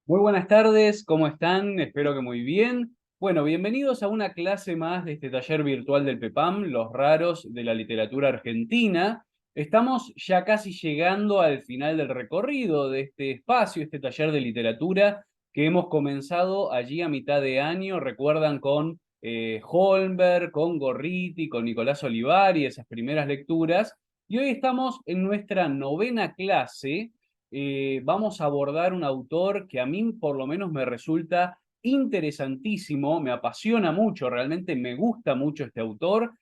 Muy buenas tardes, ¿cómo están? Espero que muy bien. Bueno, bienvenidos a una clase más de este taller virtual del PEPAM, Los Raros de la Literatura Argentina. Estamos ya casi llegando al final del recorrido de este espacio, este taller de literatura que hemos comenzado allí a mitad de año, recuerdan, con Holmberg, con Gorriti, con Nicolás Olivari, esas primeras lecturas. Y hoy estamos en nuestra novena clase. Vamos a abordar un autor que a mí por lo menos me resulta interesantísimo, me apasiona mucho, realmente me gusta mucho este autor,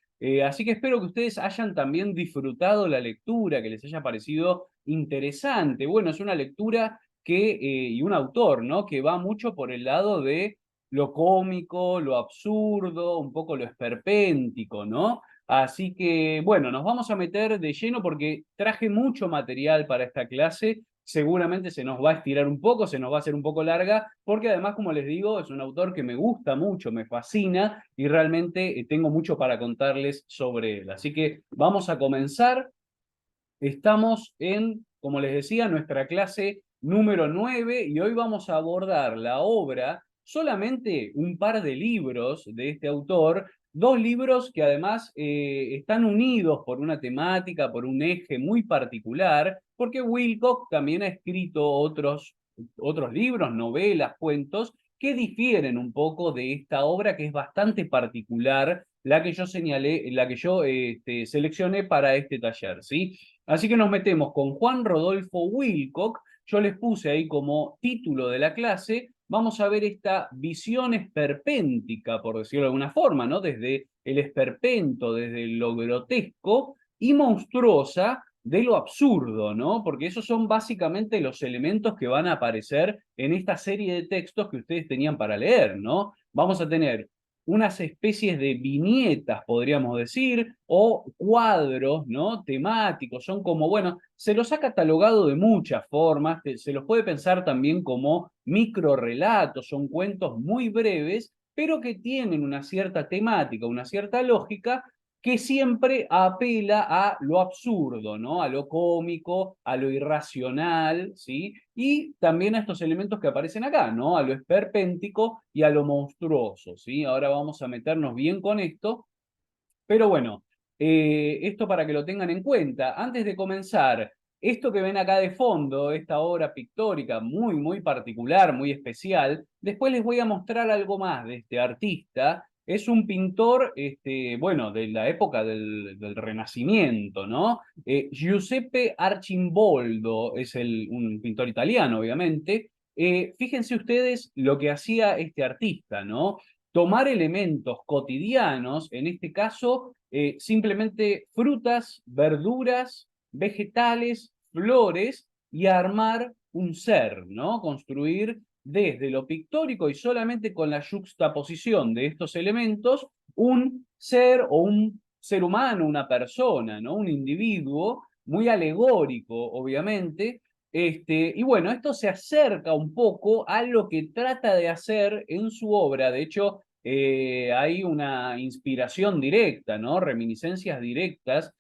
así que espero que ustedes hayan también disfrutado la lectura, que les haya parecido interesante. Bueno, es una lectura y un autor, ¿no? Que va mucho por el lado de lo cómico, lo absurdo, un poco lo esperpéntico, ¿no? Así que, bueno, nos vamos a meter de lleno porque traje mucho material para esta clase. Seguramente se nos va a estirar un poco, se nos va a hacer un poco larga, porque además, como les digo, es un autor que me gusta mucho, me fascina y realmente tengo mucho para contarles sobre él. Así que vamos a comenzar. Estamos en, como les decía, nuestra clase número 9 y hoy vamos a abordar la obra, solamente un par de libros de este autor, dos libros que además están unidos por una temática, por un eje muy particular, porque Wilcock también ha escrito otros libros, novelas, cuentos, que difieren un poco de esta obra que es bastante particular, la que yo señalé, la que yo seleccioné para este taller, ¿sí? Así que nos metemos con Juan Rodolfo Wilcock. Yo les puse ahí como título de la clase. Vamos a ver esta visión esperpéntica, por decirlo de alguna forma, ¿no? Desde el esperpento, desde lo grotesco y monstruosa de lo absurdo, ¿no? Porque esos son básicamente los elementos que van a aparecer en esta serie de textos que ustedes tenían para leer, ¿no? Vamos a tener unas especies de viñetas, podríamos decir, o cuadros, ¿no? Temáticos, son como, bueno, se los ha catalogado de muchas formas, se los puede pensar también como microrelatos, son cuentos muy breves, pero que tienen una cierta temática, una cierta lógica, que siempre apela a lo absurdo, ¿no? A lo cómico, a lo irracional, ¿sí? Y también a estos elementos que aparecen acá, ¿no? A lo esperpéntico y a lo monstruoso, ¿sí? Ahora vamos a meternos bien con esto, pero bueno, esto para que lo tengan en cuenta. Antes de comenzar, esto que ven acá de fondo, esta obra pictórica muy, muy particular, muy especial, después les voy a mostrar algo más de este artista. Es un pintor, bueno, de la época del Renacimiento, ¿no? Giuseppe Arcimboldo es un pintor italiano, obviamente. Fíjense ustedes lo que hacía este artista, ¿no? Tomar elementos cotidianos, en este caso, simplemente frutas, verduras, vegetales, flores, y armar un ser, ¿no? Construir desde lo pictórico y solamente con la yuxtaposición de estos elementos, un ser o un ser humano, una persona, ¿no? Un individuo muy alegórico, obviamente. Y bueno, esto se acerca un poco a lo que trata de hacer en su obra. De hecho, hay una inspiración directa, ¿no? Reminiscencias directas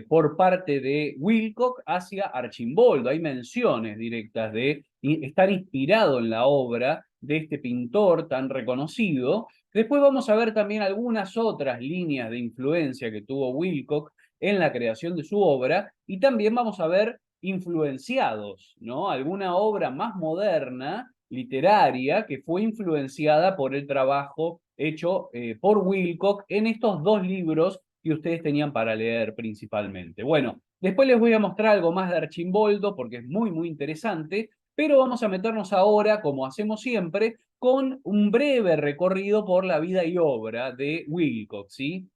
por parte de Wilcock hacia Archimboldo. Hay menciones directas de estar inspirado en la obra de este pintor tan reconocido. Después vamos a ver también algunas otras líneas de influencia que tuvo Wilcock en la creación de su obra y también vamos a ver influenciados, ¿no? Alguna obra más moderna, literaria, que fue influenciada por el trabajo hecho por Wilcock en estos dos libros que ustedes tenían para leer principalmente. Bueno, después les voy a mostrar algo más de Archimboldo porque es muy, muy interesante, pero vamos a meternos ahora, como hacemos siempre, con un breve recorrido por la vida y obra de Wilcock, ¿sí?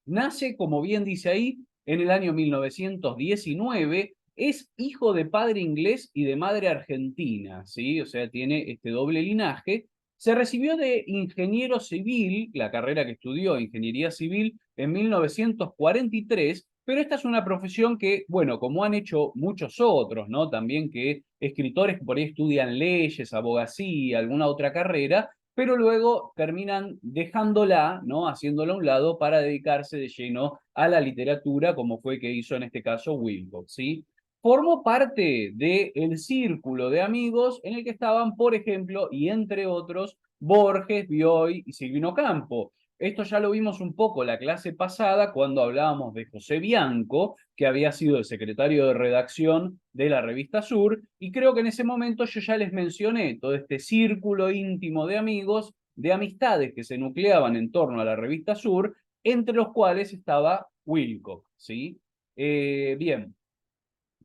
Nace, como bien dice ahí, en el año 1919, es hijo de padre inglés y de madre argentina, ¿sí? O sea, tiene este doble linaje. Se recibió de ingeniero civil, la carrera que estudió, ingeniería civil, en 1943, pero esta es una profesión que, bueno, como han hecho muchos otros, ¿no? También que escritores que por ahí estudian leyes, abogacía, alguna otra carrera, pero luego terminan dejándola, ¿no? Haciéndola a un lado para dedicarse de lleno a la literatura, como fue que hizo en este caso Wilcock, ¿sí? formó parte del círculo de amigos en el que estaban, por ejemplo, y entre otros, Borges, Bioy y Silvino Campo. Esto ya lo vimos un poco la clase pasada cuando hablábamos de José Bianco, que había sido el secretario de redacción de la revista Sur, y creo que en ese momento yo ya les mencioné todo este círculo íntimo de amigos, de amistades que se nucleaban en torno a la revista Sur, entre los cuales estaba Wilcock, ¿sí? Bien,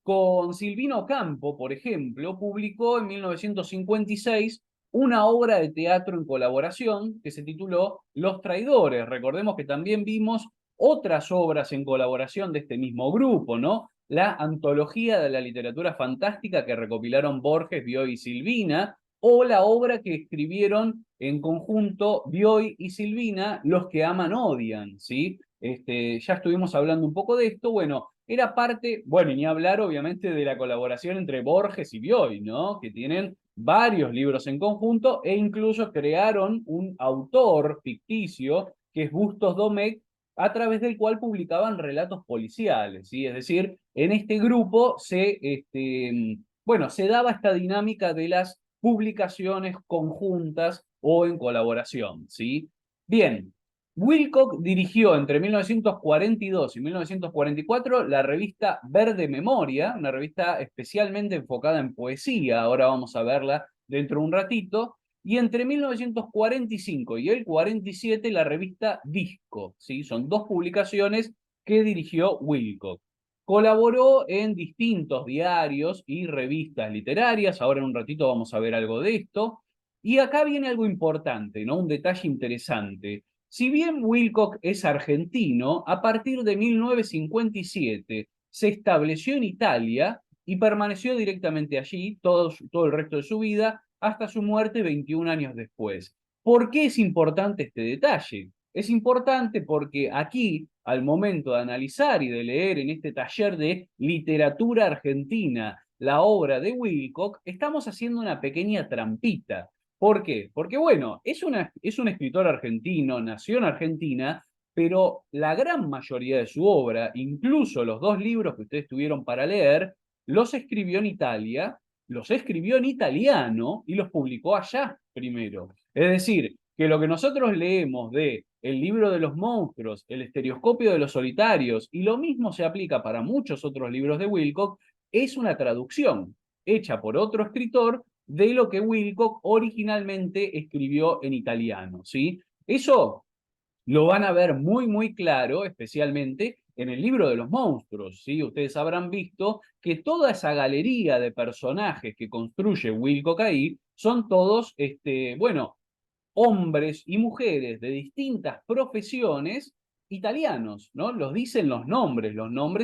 con Silvino Campo, por ejemplo, publicó en 1956 una obra de teatro en colaboración que se tituló Los Traidores. Recordemos que también vimos otras obras en colaboración de este mismo grupo, ¿no? La antología de la literatura fantástica que recopilaron Borges, Bioy y Silvina, o la obra que escribieron en conjunto Bioy y Silvina, Los que aman odian, ¿sí? Ya estuvimos hablando un poco de esto. Bueno, era parte, bueno, y ni hablar obviamente de la colaboración entre Borges y Bioy, ¿no? Que tienen varios libros en conjunto e incluso crearon un autor ficticio que es Bustos Domecq, a través del cual publicaban relatos policiales, ¿sí? Es decir, en este grupo bueno, se daba esta dinámica de las publicaciones conjuntas o en colaboración, ¿sí? Bien, Wilcock dirigió entre 1942 y 1944 la revista Verde Memoria, una revista especialmente enfocada en poesía, ahora vamos a verla dentro de un ratito, y entre 1945 y el 47 la revista Disco, ¿sí? Son dos publicaciones que dirigió Wilcock. Colaboró en distintos diarios y revistas literarias, ahora en un ratito vamos a ver algo de esto, y acá viene algo importante, ¿no? Un detalle interesante. Si bien Wilcock es argentino, a partir de 1957 se estableció en Italia y permaneció directamente allí todo el resto de su vida hasta su muerte 21 años después. ¿Por qué es importante este detalle? Es importante porque aquí, al momento de analizar y de leer en este taller de literatura argentina la obra de Wilcock, estamos haciendo una pequeña trampita. ¿Por qué? Porque, bueno, es un escritor argentino, nació en Argentina, pero la gran mayoría de su obra, incluso los dos libros que ustedes tuvieron para leer, los escribió en Italia, los escribió en italiano y los publicó allá primero. Es decir, que lo que nosotros leemos de El libro de los monstruos, El estereoscopio de los solitarios, y lo mismo se aplica para muchos otros libros de Wilcock, es una traducción hecha por otro escritor de lo que Wilcock originalmente escribió en italiano, ¿sí? Eso lo van a ver muy, muy claro, especialmente en el libro de los monstruos, ¿sí? Ustedes habrán visto que toda esa galería de personajes que construye Wilcock ahí son todos, bueno, hombres y mujeres de distintas profesiones italianos, ¿no? Los dicen los nombres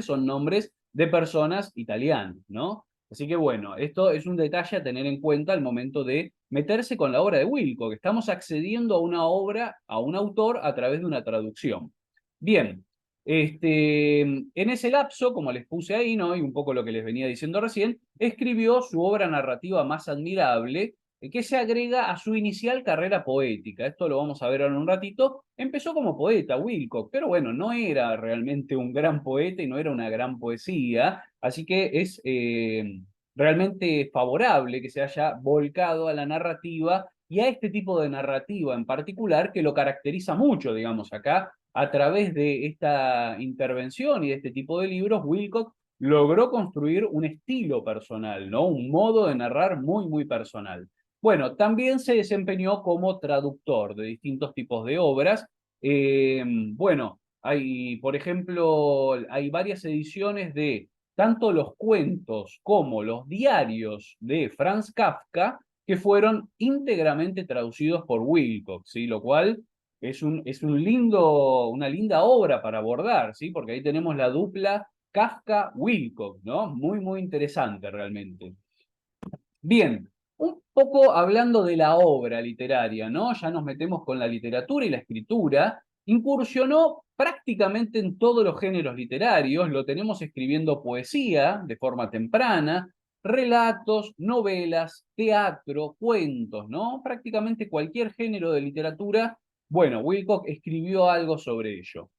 son nombres de personas italianas, ¿no? Así que bueno, esto es un detalle a tener en cuenta al momento de meterse con la obra de Wilco, que estamos accediendo a una obra, a un autor a través de una traducción. Bien, en ese lapso, como les puse ahí, ¿no? Y un poco lo que les venía diciendo recién, escribió su obra narrativa más admirable, que se agrega a su inicial carrera poética. Esto lo vamos a ver ahora en un ratito. Empezó como poeta, Wilcock, pero bueno, no era realmente un gran poeta y no era una gran poesía, así que es realmente favorable que se haya volcado a la narrativa y a este tipo de narrativa en particular que lo caracteriza mucho, digamos, acá, a través de esta intervención y de este tipo de libros, Wilcock logró construir un estilo personal, ¿no? Un modo de narrar muy, muy personal. Bueno, también se desempeñó como traductor de distintos tipos de obras. Bueno, hay, por ejemplo, hay varias ediciones de tanto los cuentos como los diarios de Franz Kafka que fueron íntegramente traducidos por Wilcock, ¿sí? Lo cual es una linda obra para abordar, ¿sí? Porque ahí tenemos la dupla Kafka-Wilcock, ¿no? Muy, muy interesante realmente. Bien, un poco hablando de la obra literaria, ¿no? Ya nos metemos con la literatura y la escritura. Incursionó prácticamente en todos los géneros literarios, lo tenemos escribiendo poesía de forma temprana, relatos, novelas, teatro, cuentos, ¿no? Prácticamente cualquier género de literatura, bueno, Wilcock escribió algo sobre ello.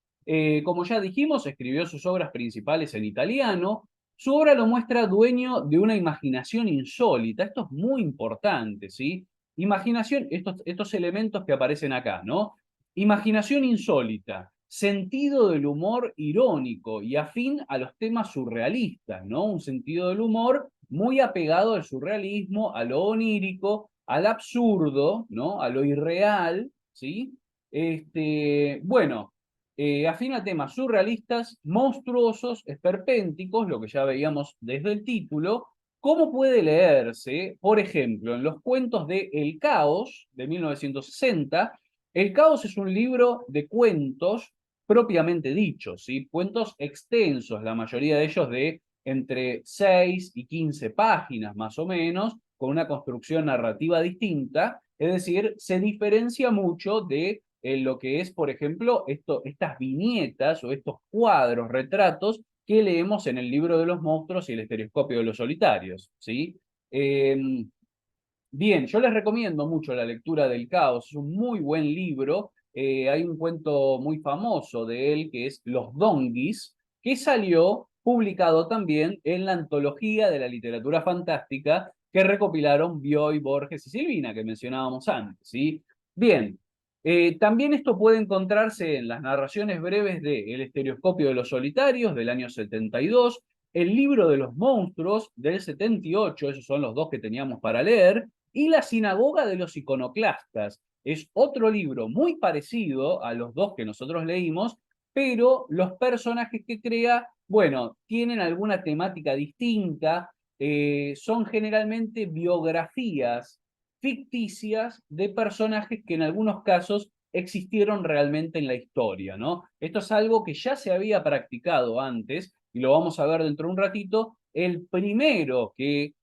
Como ya dijimos, escribió sus obras principales en italiano, Su obra lo muestra dueño de una imaginación insólita. Esto es muy importante, ¿sí? Imaginación, estos elementos que aparecen acá, ¿no? Imaginación insólita, sentido del humor irónico y afín a los temas surrealistas, ¿no? Un sentido del humor muy apegado al surrealismo, a lo onírico, al absurdo, ¿no? A lo irreal, ¿sí? Bueno, afín a temas surrealistas, monstruosos, esperpénticos, lo que ya veíamos desde el título. ¿Cómo puede leerse, por ejemplo, en los cuentos de El Caos, de 1960? El Caos es un libro de cuentos propiamente dichos, ¿sí? Cuentos extensos, la mayoría de ellos de entre 6 y 15 páginas más o menos, con una construcción narrativa distinta, es decir, se diferencia mucho de lo que es, por ejemplo, estas viñetas o estos cuadros, retratos que leemos en el libro de los monstruos y el estereoscopio de los solitarios, ¿sí? Bien, yo les recomiendo mucho la lectura del Caos, es un muy buen libro. Hay un cuento muy famoso de él que es Los Donguis, que salió publicado también en la antología de la literatura fantástica que recopilaron Bioy, Borges y Silvina, que mencionábamos antes, ¿sí? Bien, también esto puede encontrarse en las narraciones breves de El estereoscopio de los solitarios del año 72, El libro de los monstruos del 78, esos son los dos que teníamos para leer, y La sinagoga de los iconoclastas. Es otro libro muy parecido a los dos que nosotros leímos, pero los personajes que crea, bueno, tienen alguna temática distinta, son generalmente biografías ficticias de personajes que en algunos casos existieron realmente en la historia, ¿no? Esto es algo que ya se había practicado antes, y lo vamos a ver dentro de un ratito. El primero que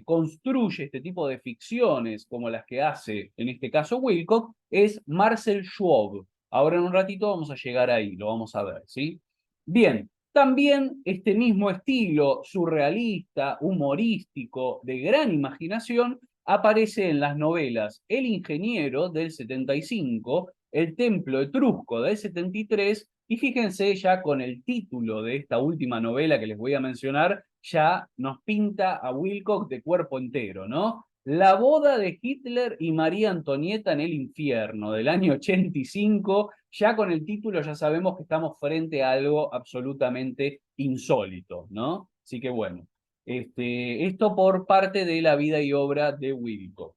construye este tipo de ficciones, como las que hace, en este caso, Wilcock, es Marcel Schwob. Ahora en un ratito vamos a llegar ahí, lo vamos a ver, ¿sí? Bien, también este mismo estilo surrealista, humorístico, de gran imaginación, aparece en las novelas El ingeniero del 75, El templo etrusco del 73, y fíjense ya con el título de esta última novela que les voy a mencionar, ya nos pinta a Wilcock de cuerpo entero, ¿no? La boda de Hitler y María Antonieta en el infierno, del año 85, ya con el título ya sabemos que estamos frente a algo absolutamente insólito, ¿no? Así que bueno, esto por parte de la vida y obra de Wilcock.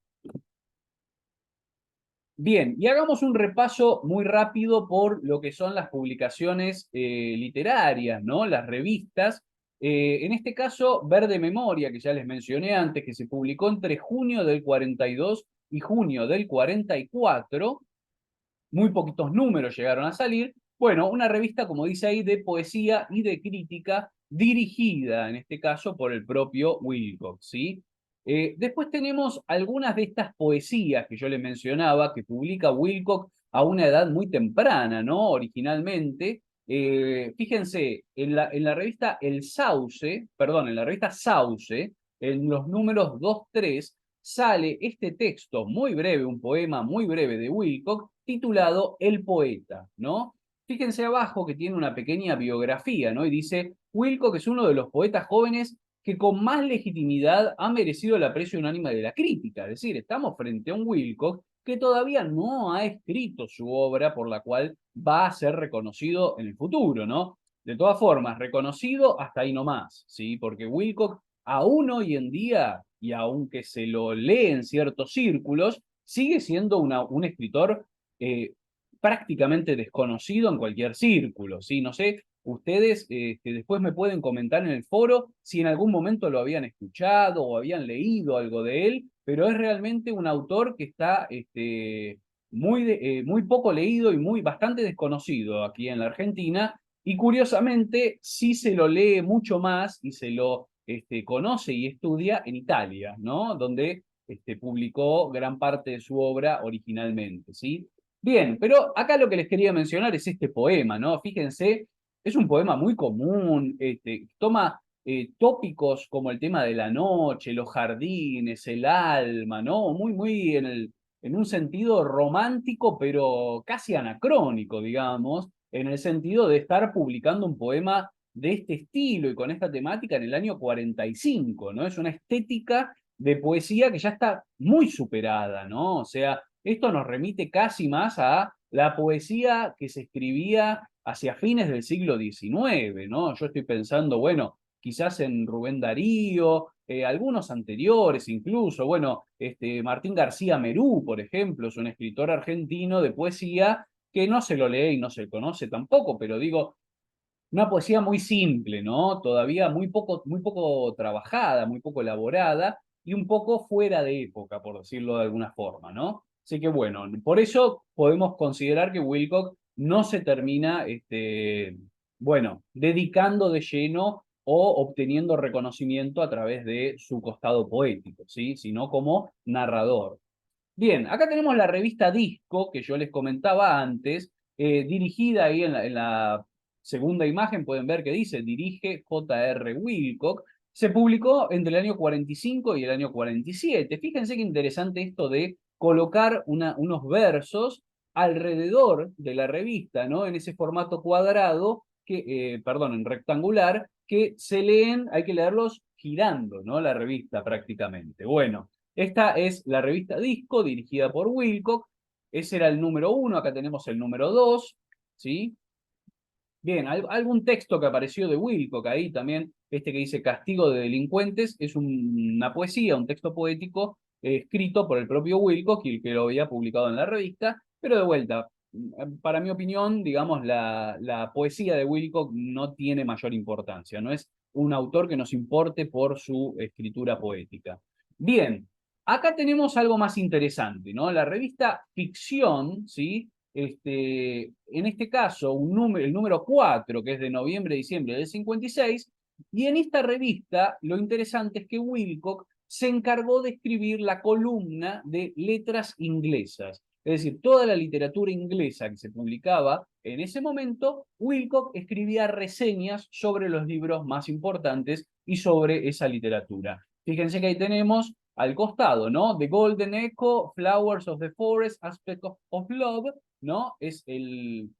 Bien, y hagamos un repaso muy rápido por lo que son las publicaciones literarias, ¿no? Las revistas. En este caso, Verde Memoria, que ya les mencioné antes, que se publicó entre junio del 42 y junio del 44, muy poquitos números llegaron a salir. Bueno, una revista, como dice ahí, de poesía y de crítica, dirigida, en este caso, por el propio Wilcox, ¿sí? Después tenemos algunas de estas poesías que yo les mencionaba, que publica Wilcox a una edad muy temprana, ¿no? Originalmente. Fíjense, en la revista El Sauce, perdón, en la revista Sauce, en los números 2, 3, sale este texto muy breve, un poema muy breve de Wilcox, titulado El poeta, ¿no? Fíjense abajo que tiene una pequeña biografía, ¿no? Y dice, Wilcox es uno de los poetas jóvenes que con más legitimidad ha merecido el aprecio unánime de la crítica. Es decir, estamos frente a un Wilcox que todavía no ha escrito su obra por la cual va a ser reconocido en el futuro, ¿no? De todas formas, reconocido hasta ahí nomás, ¿sí? Porque Wilcox, aún hoy en día, y aunque se lo lee en ciertos círculos, sigue siendo un escritor prácticamente desconocido en cualquier círculo, ¿sí? No sé, ustedes después me pueden comentar en el foro si en algún momento lo habían escuchado o habían leído algo de él, pero es realmente un autor que está muy poco leído y bastante desconocido aquí en la Argentina, y curiosamente sí se lo lee mucho más y se lo conoce y estudia en Italia, ¿no? Donde publicó gran parte de su obra originalmente, ¿sí? Bien, pero acá lo que les quería mencionar es este poema, ¿no? Fíjense, es un poema muy común, toma tópicos como el tema de la noche, los jardines, el alma, ¿no? Muy en un sentido romántico, pero casi anacrónico, digamos, en el sentido de estar publicando un poema de este estilo y con esta temática en el año 45, ¿no? Es una estética de poesía que ya está muy superada, ¿no? O sea, esto nos remite casi más a la poesía que se escribía hacia fines del siglo XIX, ¿no? Yo estoy pensando, bueno, quizás en Rubén Darío, algunos anteriores incluso, bueno, Martín García Merú, por ejemplo, es un escritor argentino de poesía que no se lo lee y no se conoce tampoco, pero digo, una poesía muy simple, ¿no? Todavía muy poco trabajada, muy poco elaborada y un poco fuera de época, por decirlo de alguna forma, ¿no? Así que bueno, por eso podemos considerar que Wilcock no se termina, bueno, dedicando de lleno o obteniendo reconocimiento a través de su costado poético, ¿sí? Sino como narrador. Bien, acá tenemos la revista Disco, que yo les comentaba antes, dirigida ahí en la segunda imagen, pueden ver que dice, dirige J.R. Wilcock. Se publicó entre el año 45 y el año 47. Fíjense qué interesante esto de colocar unos versos alrededor de la revista, ¿no? En ese formato cuadrado, perdón, en rectangular, que se leen, hay que leerlos girando, ¿no? La revista prácticamente. Bueno. Esta es la revista Disco, dirigida por Wilcock. Ese era el número 1, acá tenemos el número 2, ¿sí? Bien, algún texto que apareció de Wilcock ahí también, este que dice Castigo de delincuentes, es una poesía, un texto poético escrito por el propio Wilcock y que lo había publicado en la revista, pero de vuelta, para mi opinión, digamos, la poesía de Wilcock no tiene mayor importancia, no es un autor que nos importe por su escritura poética. Bien, acá tenemos algo más interesante, ¿no? La revista Ficción, ¿sí? En este caso, el número 4, que es de noviembre-diciembre del 56, y en esta revista lo interesante es que Wilcock se encargó de escribir la columna de letras inglesas. Es decir, toda la literatura inglesa que se publicaba en ese momento, Wilcock escribía reseñas sobre los libros más importantes y sobre esa literatura. Fíjense que ahí tenemos al costado, ¿no? The Golden Echo, Flowers of the Forest, Aspect of Love, ¿no? Es el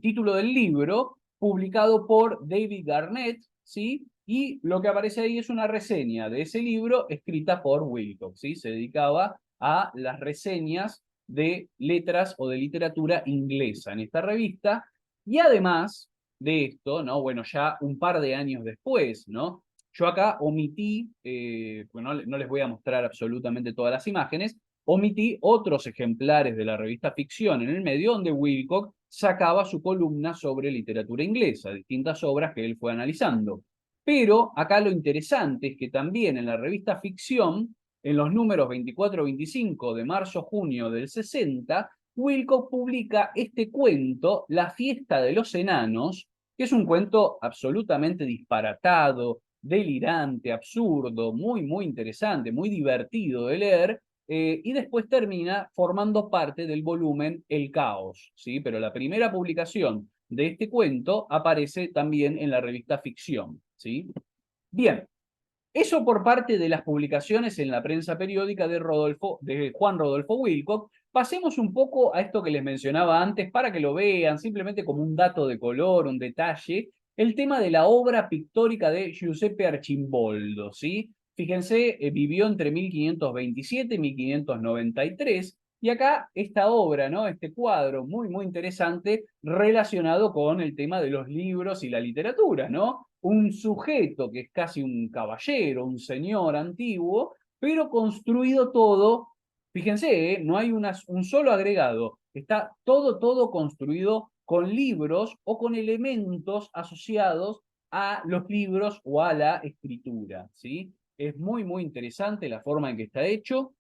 título del libro publicado por David Garnett, ¿sí? Y lo que aparece ahí es una reseña de ese libro escrita por Wilcock, ¿sí? Se dedicaba a las reseñas de letras o de literatura inglesa en esta revista. Y además de esto, ¿no? Bueno, ya un par de años después, ¿no? Yo acá omití, pues no les voy a mostrar absolutamente todas las imágenes, omití otros ejemplares de la revista Ficción en el medio donde Wilcock sacaba su columna sobre literatura inglesa, distintas obras que él fue analizando. Pero acá lo interesante es que también en la revista Ficción, en los números 24-25 de marzo-junio del 60, Wilcock publica este cuento, La fiesta de los enanos, que es un cuento absolutamente disparatado, delirante, absurdo, muy interesante, muy divertido de leer, y después termina formando parte del volumen El Caos, ¿sí? Pero la primera publicación de este cuento aparece también en la revista Ficción, ¿sí? Bien, eso por parte de las publicaciones en la prensa periódica de Juan Rodolfo Wilcock. Pasemos un poco a esto que les mencionaba antes para que lo vean, simplemente como un dato de color, un detalle, el tema de la obra pictórica de Giuseppe Arcimboldo, ¿sí? Fíjense, vivió entre 1527 y 1593, y acá esta obra, ¿no? Este cuadro muy interesante relacionado con el tema de los libros y la literatura, ¿no? Un sujeto que es casi un caballero, un señor antiguo, pero construido todo, fíjense, no hay un solo agregado, está todo construido con libros o con elementos asociados a los libros o a la escritura, ¿sí? Es muy interesante la forma en que está hecho.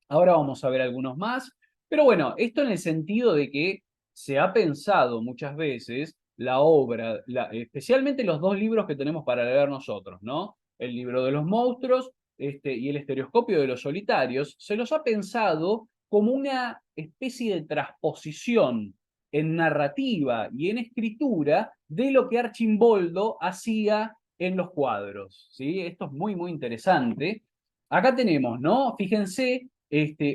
Ahora vamos a ver algunos más. Pero bueno, esto en el sentido de que se ha pensado muchas veces la obra, especialmente los dos libros que tenemos para leer nosotros, ¿no? El libro de los monstruos y el estereoscopio de los solitarios, se los ha pensado como una especie de transposición en narrativa y en escritura de lo que Archimboldo hacía en los cuadros, ¿sí? Esto es muy interesante. Acá tenemos, ¿no? Fíjense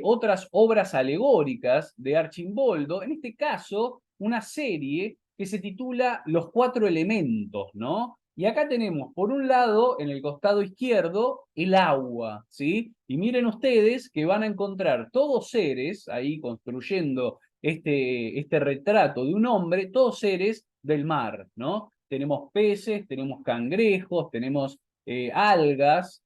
otras obras alegóricas de Archimboldo, en este caso una serie que se titula Los cuatro elementos, ¿no? Y acá tenemos, por un lado, en el costado izquierdo, el agua, ¿sí? Y miren ustedes que van a encontrar todos seres, ahí construyendo este retrato de un hombre, todos seres del mar, ¿no? Tenemos peces, tenemos cangrejos, tenemos algas,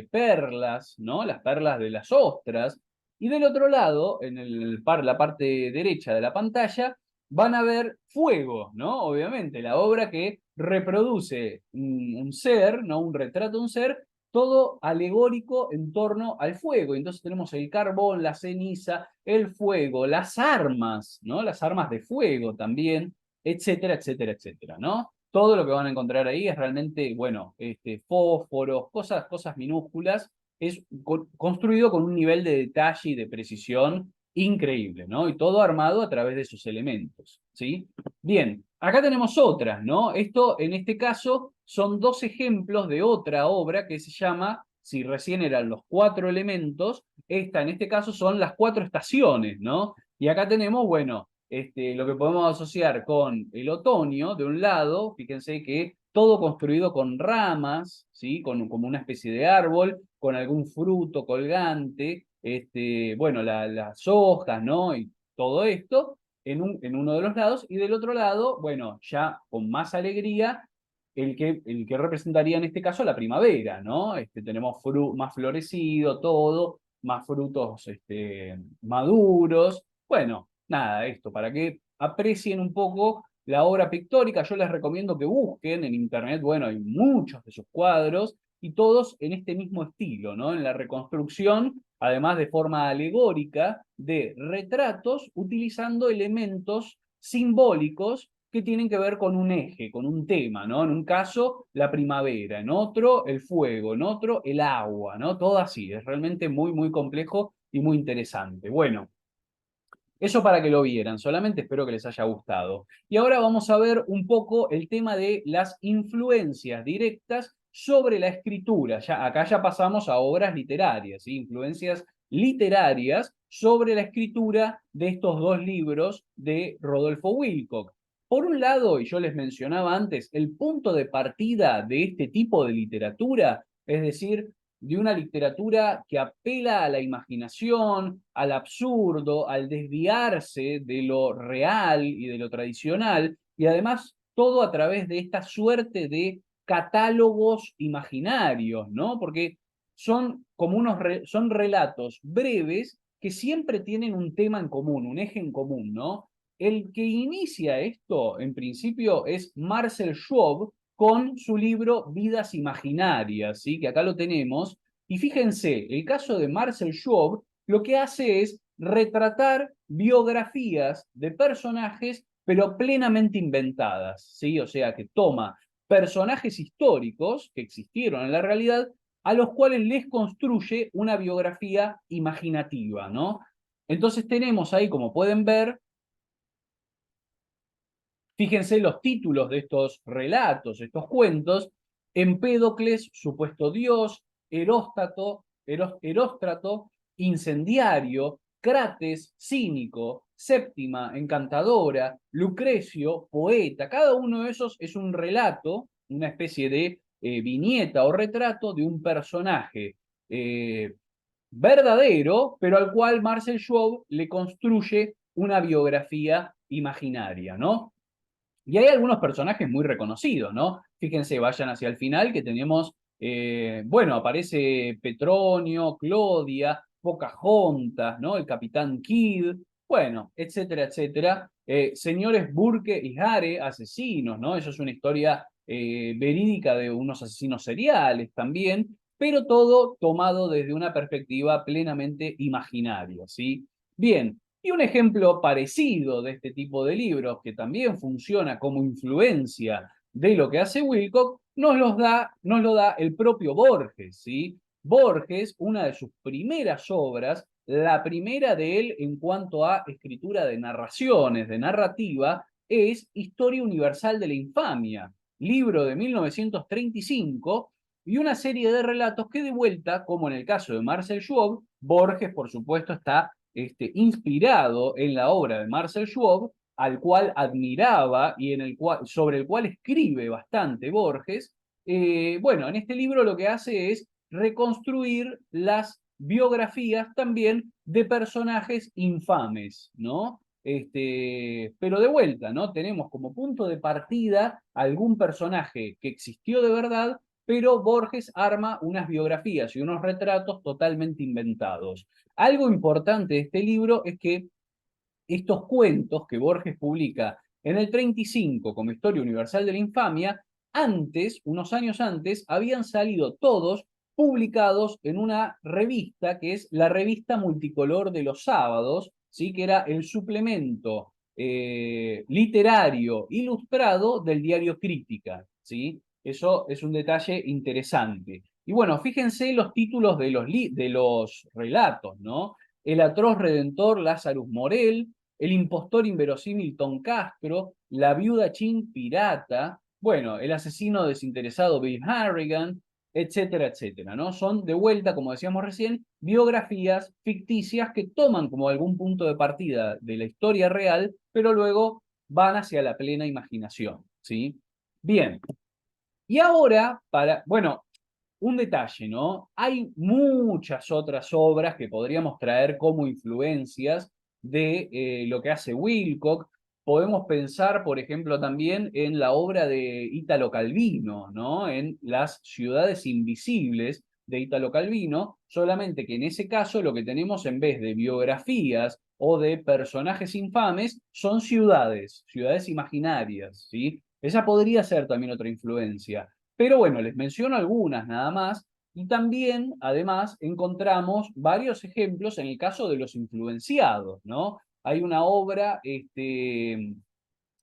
perlas, ¿no? Las perlas de las ostras. Y del otro lado, en la parte derecha de la pantalla, van a ver fuego, ¿no? Obviamente, la obra que reproduce un ser, ¿no? Un retrato de un ser, todo alegórico en torno al fuego. Entonces tenemos el carbón, la ceniza, el fuego, las armas, ¿no? Las armas de fuego también, etcétera, etcétera, etcétera, ¿no? Todo lo que van a encontrar ahí es realmente, bueno, fósforos, cosas minúsculas, es construido con un nivel de detalle y de precisión increíble, ¿no? Y todo armado a través de sus elementos, ¿sí? Bien, acá tenemos otras, ¿no? Esto, en este caso, son dos ejemplos de otra obra que se llama, si recién eran los cuatro elementos, esta en este caso son las cuatro estaciones, ¿no? Y acá tenemos, bueno, lo que podemos asociar con el otoño, de un lado, fíjense que todo construido con ramas, ¿sí? Como una especie de árbol, con algún fruto colgante, bueno, las hojas, ¿no? Y todo esto en uno de los lados, y del otro lado, bueno, ya con más alegría, el que representaría en este caso la primavera, ¿no? Tenemos más florecido, todo, más frutos maduros. Bueno, nada, esto, para que aprecien un poco la obra pictórica, yo les recomiendo que busquen en internet, bueno, hay muchos de sus cuadros, y todos en este mismo estilo, ¿no? En la reconstrucción, además de forma alegórica, de retratos utilizando elementos simbólicos que tienen que ver con un eje, con un tema, ¿no? En un caso, la primavera, en otro, el fuego, en otro, el agua, ¿no? Todo así, es realmente muy, muy complejo y muy interesante. Bueno, eso para que lo vieran, solamente espero que les haya gustado. Y ahora vamos a ver un poco el tema de las influencias directas sobre la escritura. Acá ya pasamos a obras literarias, ¿sí? Influencias literarias sobre la escritura de estos dos libros de Rodolfo Wilcock. Por un lado, y yo les mencionaba antes, el punto de partida de este tipo de literatura, es decir, de una literatura que apela a la imaginación, al absurdo, al desviarse de lo real y de lo tradicional, y además todo a través de esta suerte de catálogos imaginarios, ¿no? Porque son como son relatos breves que siempre tienen un tema en común, un eje en común, ¿no? El que inicia esto, en principio, es Marcel Schwab, con su libro Vidas Imaginarias, ¿sí? Que acá lo tenemos. Y fíjense, el caso de Marcel Schwab lo que hace es retratar biografías de personajes, pero plenamente inventadas, ¿sí? O sea, que toma personajes históricos que existieron en la realidad, a los cuales les construye una biografía imaginativa, ¿no? Entonces tenemos ahí, como pueden ver, fíjense los títulos de estos relatos, estos cuentos: Empédocles, supuesto dios; Eróstrato, incendiario; Crates, cínico; Séptima, encantadora; Lucrecio, poeta. Cada uno de esos es un relato, una especie de viñeta o retrato de un personaje verdadero, pero al cual Marcel Schwab le construye una biografía imaginaria, ¿no? Y hay algunos personajes muy reconocidos, ¿no? Fíjense, vayan hacia el final que tenemos, bueno, aparece Petronio, Clodia, Pocahontas, ¿no? El Capitán Kidd, bueno, etcétera, etcétera. Señores Burke y Hare, asesinos, ¿no? Eso es una historia verídica de unos asesinos seriales también, pero todo tomado desde una perspectiva plenamente imaginaria, ¿sí? Bien, y un ejemplo parecido de este tipo de libros, que también funciona como influencia de lo que hace Wilcock, nos lo da el propio Borges, ¿sí? Borges, una de sus primeras obras, la primera de él en cuanto a escritura de narraciones, de narrativa, es Historia Universal de la Infamia, libro de 1935, y una serie de relatos que, de vuelta, como en el caso de Marcel Schwab, Borges, por supuesto, está inspirado en la obra de Marcel Schwab, al cual admiraba y sobre el cual escribe bastante Borges, bueno, en este libro lo que hace es reconstruir las biografías también de personajes infames, ¿no? Pero de vuelta, ¿no? Tenemos como punto de partida algún personaje que existió de verdad, pero Borges arma unas biografías y unos retratos totalmente inventados. Algo importante de este libro es que estos cuentos que Borges publica en el 35 como Historia Universal de la Infamia, antes, unos años antes, habían salido todos publicados en una revista que es la Revista Multicolor de los Sábados, ¿sí? Que era el suplemento literario ilustrado del diario Crítica, ¿sí? Eso es un detalle interesante. Y bueno, fíjense los títulos de los relatos, ¿no? El atroz redentor Lazarus Morel, el impostor inverosímil Tom Castro, la viuda Chin pirata, bueno, el asesino desinteresado Bill Harrigan, etcétera, etcétera, ¿no? Son de vuelta, como decíamos recién, biografías ficticias que toman como algún punto de partida de la historia real, pero luego van hacia la plena imaginación, ¿sí? Bien, y ahora, bueno, un detalle, ¿no? Hay muchas otras obras que podríamos traer como influencias de lo que hace Wilcock. Podemos pensar, por ejemplo, también en la obra de Italo Calvino, ¿no? En Las ciudades invisibles de Italo Calvino, solamente que en ese caso lo que tenemos en vez de biografías o de personajes infames son ciudades, ciudades imaginarias, ¿sí? Esa podría ser también otra influencia. Pero bueno, les menciono algunas nada más. Y también, además, encontramos varios ejemplos en el caso de los influenciados, ¿no? Hay una obra de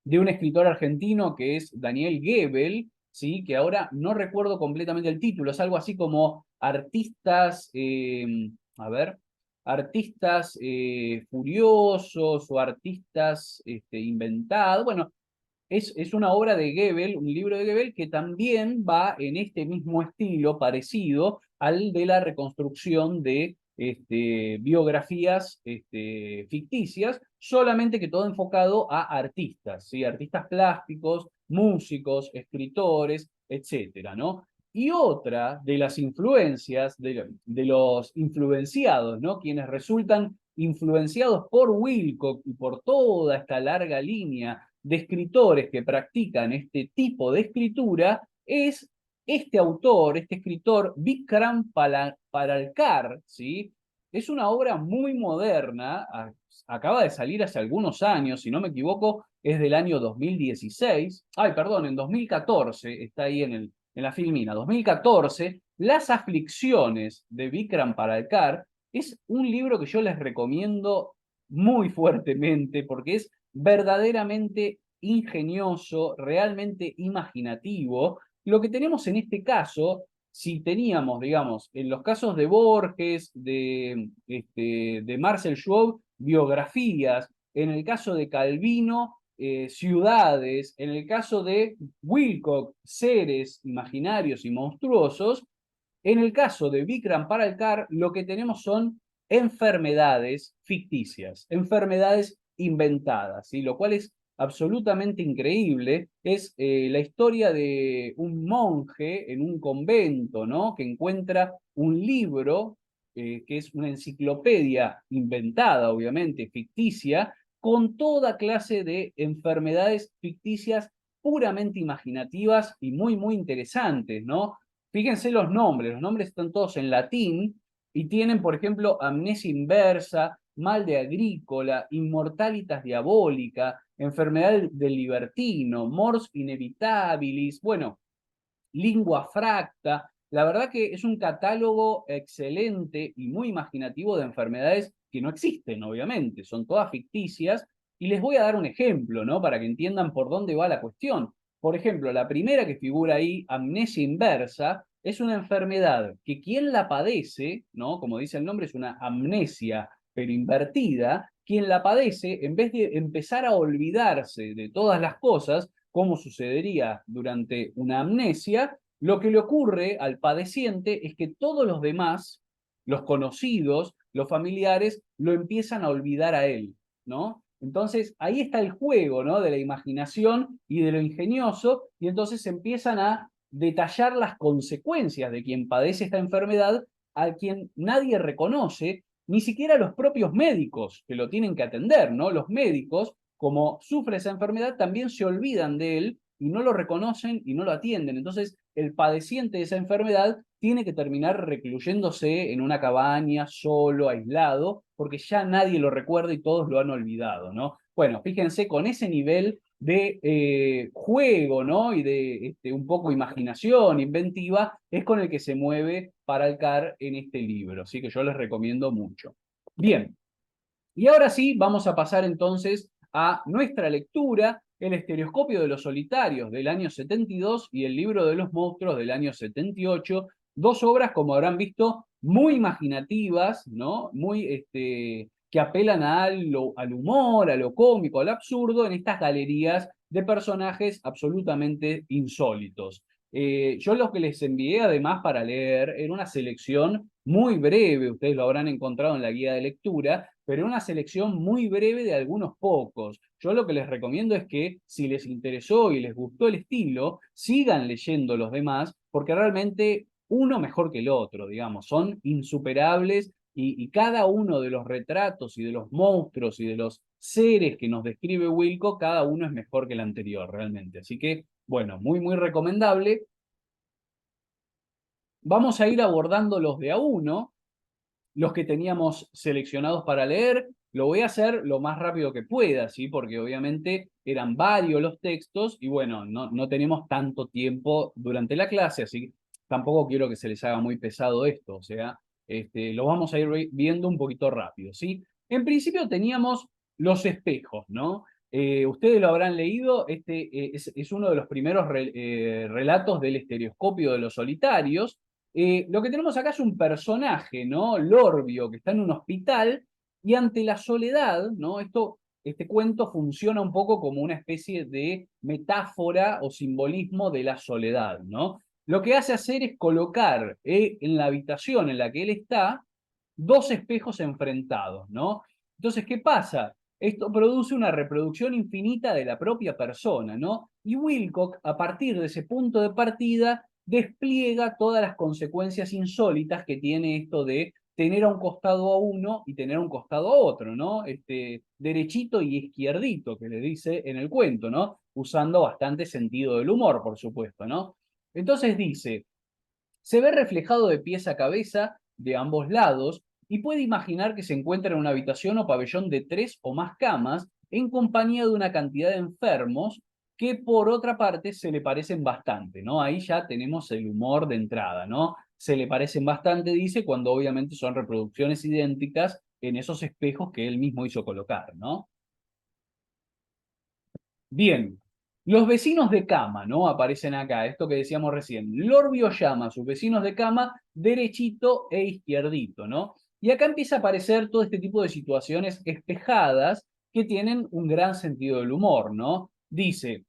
un escritor argentino que es Daniel Gebel, ¿sí? Que ahora no recuerdo completamente el título, es algo así como artistas, a ver, artistas furiosos o artistas inventados. Bueno, es una obra de Goebbels, un libro de Goebbels que también va en este mismo estilo parecido al de la reconstrucción de biografías ficticias, solamente que todo enfocado a artistas, ¿sí? Artistas plásticos, músicos, escritores, etcétera, ¿no? Y otra de las influencias, de los influenciados, ¿no? Quienes resultan influenciados por Wilcock y por toda esta larga línea de escritores que practican este tipo de escritura es este autor, este escritor, Vikram Paralkar, ¿sí? Es una obra muy moderna, acaba de salir hace algunos años, si no me equivoco, es del año 2016, ay, perdón, en 2014, está ahí en la filmina, 2014, Las aflicciones de Vikram Paralkar, es un libro que yo les recomiendo muy fuertemente porque es verdaderamente ingenioso, realmente imaginativo. Lo que tenemos en este caso, si teníamos, digamos, en los casos de Borges, de Marcel Schwab, biografías, en el caso de Calvino, ciudades, en el caso de Wilcock, seres imaginarios y monstruosos, en el caso de Vikram Paralkar, lo que tenemos son enfermedades ficticias, enfermedades inventadas, ¿sí? Lo cual es absolutamente increíble. Es la historia de un monje en un convento, ¿no? Que encuentra un libro que es una enciclopedia inventada, obviamente, ficticia, con toda clase de enfermedades ficticias puramente imaginativas y muy, muy interesantes, ¿no? Fíjense los nombres están todos en latín y tienen, por ejemplo, amnesia inversa, mal de agrícola, inmortalitas diabólica, enfermedad del libertino, mors inevitabilis, bueno, lingua fracta. La verdad que es un catálogo excelente y muy imaginativo de enfermedades que no existen, obviamente, son todas ficticias. Y les voy a dar un ejemplo, ¿no? Para que entiendan por dónde va la cuestión. Por ejemplo, la primera que figura ahí, amnesia inversa, es una enfermedad que quien la padece, ¿no? Como dice el nombre, es una amnesia, pero invertida. Quien la padece, en vez de empezar a olvidarse de todas las cosas, como sucedería durante una amnesia, lo que le ocurre al padeciente es que todos los demás, los conocidos, los familiares, lo empiezan a olvidar a él, ¿no? Entonces, ahí está el juego, ¿no? De la imaginación y de lo ingenioso, y entonces empiezan a detallar las consecuencias de quien padece esta enfermedad, a quien nadie reconoce, ni siquiera los propios médicos que lo tienen que atender, ¿no? Los médicos, como sufre esa enfermedad, también se olvidan de él y no lo reconocen y no lo atienden. Entonces, el padeciente de esa enfermedad tiene que terminar recluyéndose en una cabaña, solo, aislado, porque ya nadie lo recuerda y todos lo han olvidado, ¿no? Bueno, fíjense, con ese nivel de juego, ¿no? Y de un poco imaginación, inventiva, es con el que se mueve Paralcar en este libro, así que yo les recomiendo mucho. Bien, y ahora sí, vamos a pasar entonces a nuestra lectura, El estereoscopio de los solitarios del año 72 y El libro de los monstruos del año 78, dos obras, como habrán visto, muy imaginativas, ¿no? Muy, que apelan al humor, a lo cómico, al absurdo, en estas galerías de personajes absolutamente insólitos. Yo lo que les envié además para leer era una selección muy breve, ustedes lo habrán encontrado en la guía de lectura, pero una selección muy breve de algunos pocos. Yo lo que les recomiendo es que si les interesó y les gustó el estilo, sigan leyendo los demás, porque realmente uno mejor que el otro, digamos, son insuperables y cada uno de los retratos y de los monstruos y de los seres que nos describe Wilco, cada uno es mejor que el anterior, realmente. Así que, bueno, muy, muy recomendable. Vamos a ir abordando los de a uno, los que teníamos seleccionados para leer. Lo voy a hacer lo más rápido que pueda, ¿sí? Porque obviamente eran varios los textos y bueno, no tenemos tanto tiempo durante la clase, así que tampoco quiero que se les haga muy pesado esto, o sea, lo vamos a ir viendo un poquito rápido, ¿sí? En principio teníamos los espejos, ¿no? Ustedes lo habrán leído, es uno de los primeros relatos del estereoscopio de los solitarios. Lo que tenemos acá es un personaje, ¿no? Lorbio, que está en un hospital y ante la soledad, ¿no? Este cuento funciona un poco como una especie de metáfora o simbolismo de la soledad, ¿no? Lo que hace hacer es colocar en la habitación en la que él está dos espejos enfrentados, ¿no? Entonces, ¿qué pasa? Esto produce una reproducción infinita de la propia persona, ¿no? Y Wilcock, a partir de ese punto de partida, despliega todas las consecuencias insólitas que tiene esto de tener a un costado a uno y tener a un costado a otro, ¿no? Derechito y izquierdito, que le dice en el cuento, ¿no? Usando bastante sentido del humor, por supuesto, ¿no? Entonces dice, se ve reflejado de pies a cabeza de ambos lados y puede imaginar que se encuentra en una habitación o pabellón de 3 o más camas en compañía de una cantidad de enfermos que por otra parte se le parecen bastante, ¿no? Ahí ya tenemos el humor de entrada, ¿no? Se le parecen bastante, dice, cuando obviamente son reproducciones idénticas en esos espejos que él mismo hizo colocar, ¿no? Bien, los vecinos de cama, ¿no? Aparecen acá, esto que decíamos recién. Lorbio llama a sus vecinos de cama derechito e izquierdito, ¿no? Y acá empieza a aparecer todo este tipo de situaciones espejadas que tienen un gran sentido del humor, ¿no? Dice,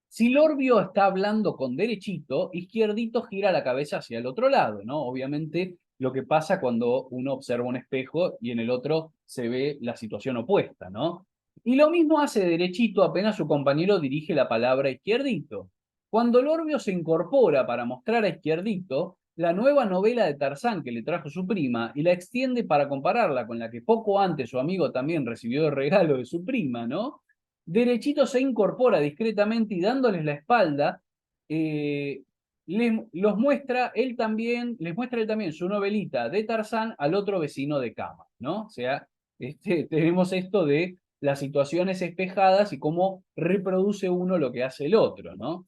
si Lorbio está hablando con derechito, izquierdito gira la cabeza hacia el otro lado, ¿no? Obviamente lo que pasa cuando uno observa un espejo y en el otro se ve la situación opuesta, ¿no? Y lo mismo hace derechito apenas su compañero dirige la palabra izquierdito. Cuando Lorbio se incorpora para mostrar a izquierdito la nueva novela de Tarzán que le trajo su prima y la extiende para compararla con la que poco antes su amigo también recibió de regalo de su prima, ¿no? Derechito se incorpora discretamente y dándoles la espalda, les muestra él también su novelita de Tarzán al otro vecino de cama, ¿no? O sea, tenemos esto de las situaciones espejadas y cómo reproduce uno lo que hace el otro, ¿no?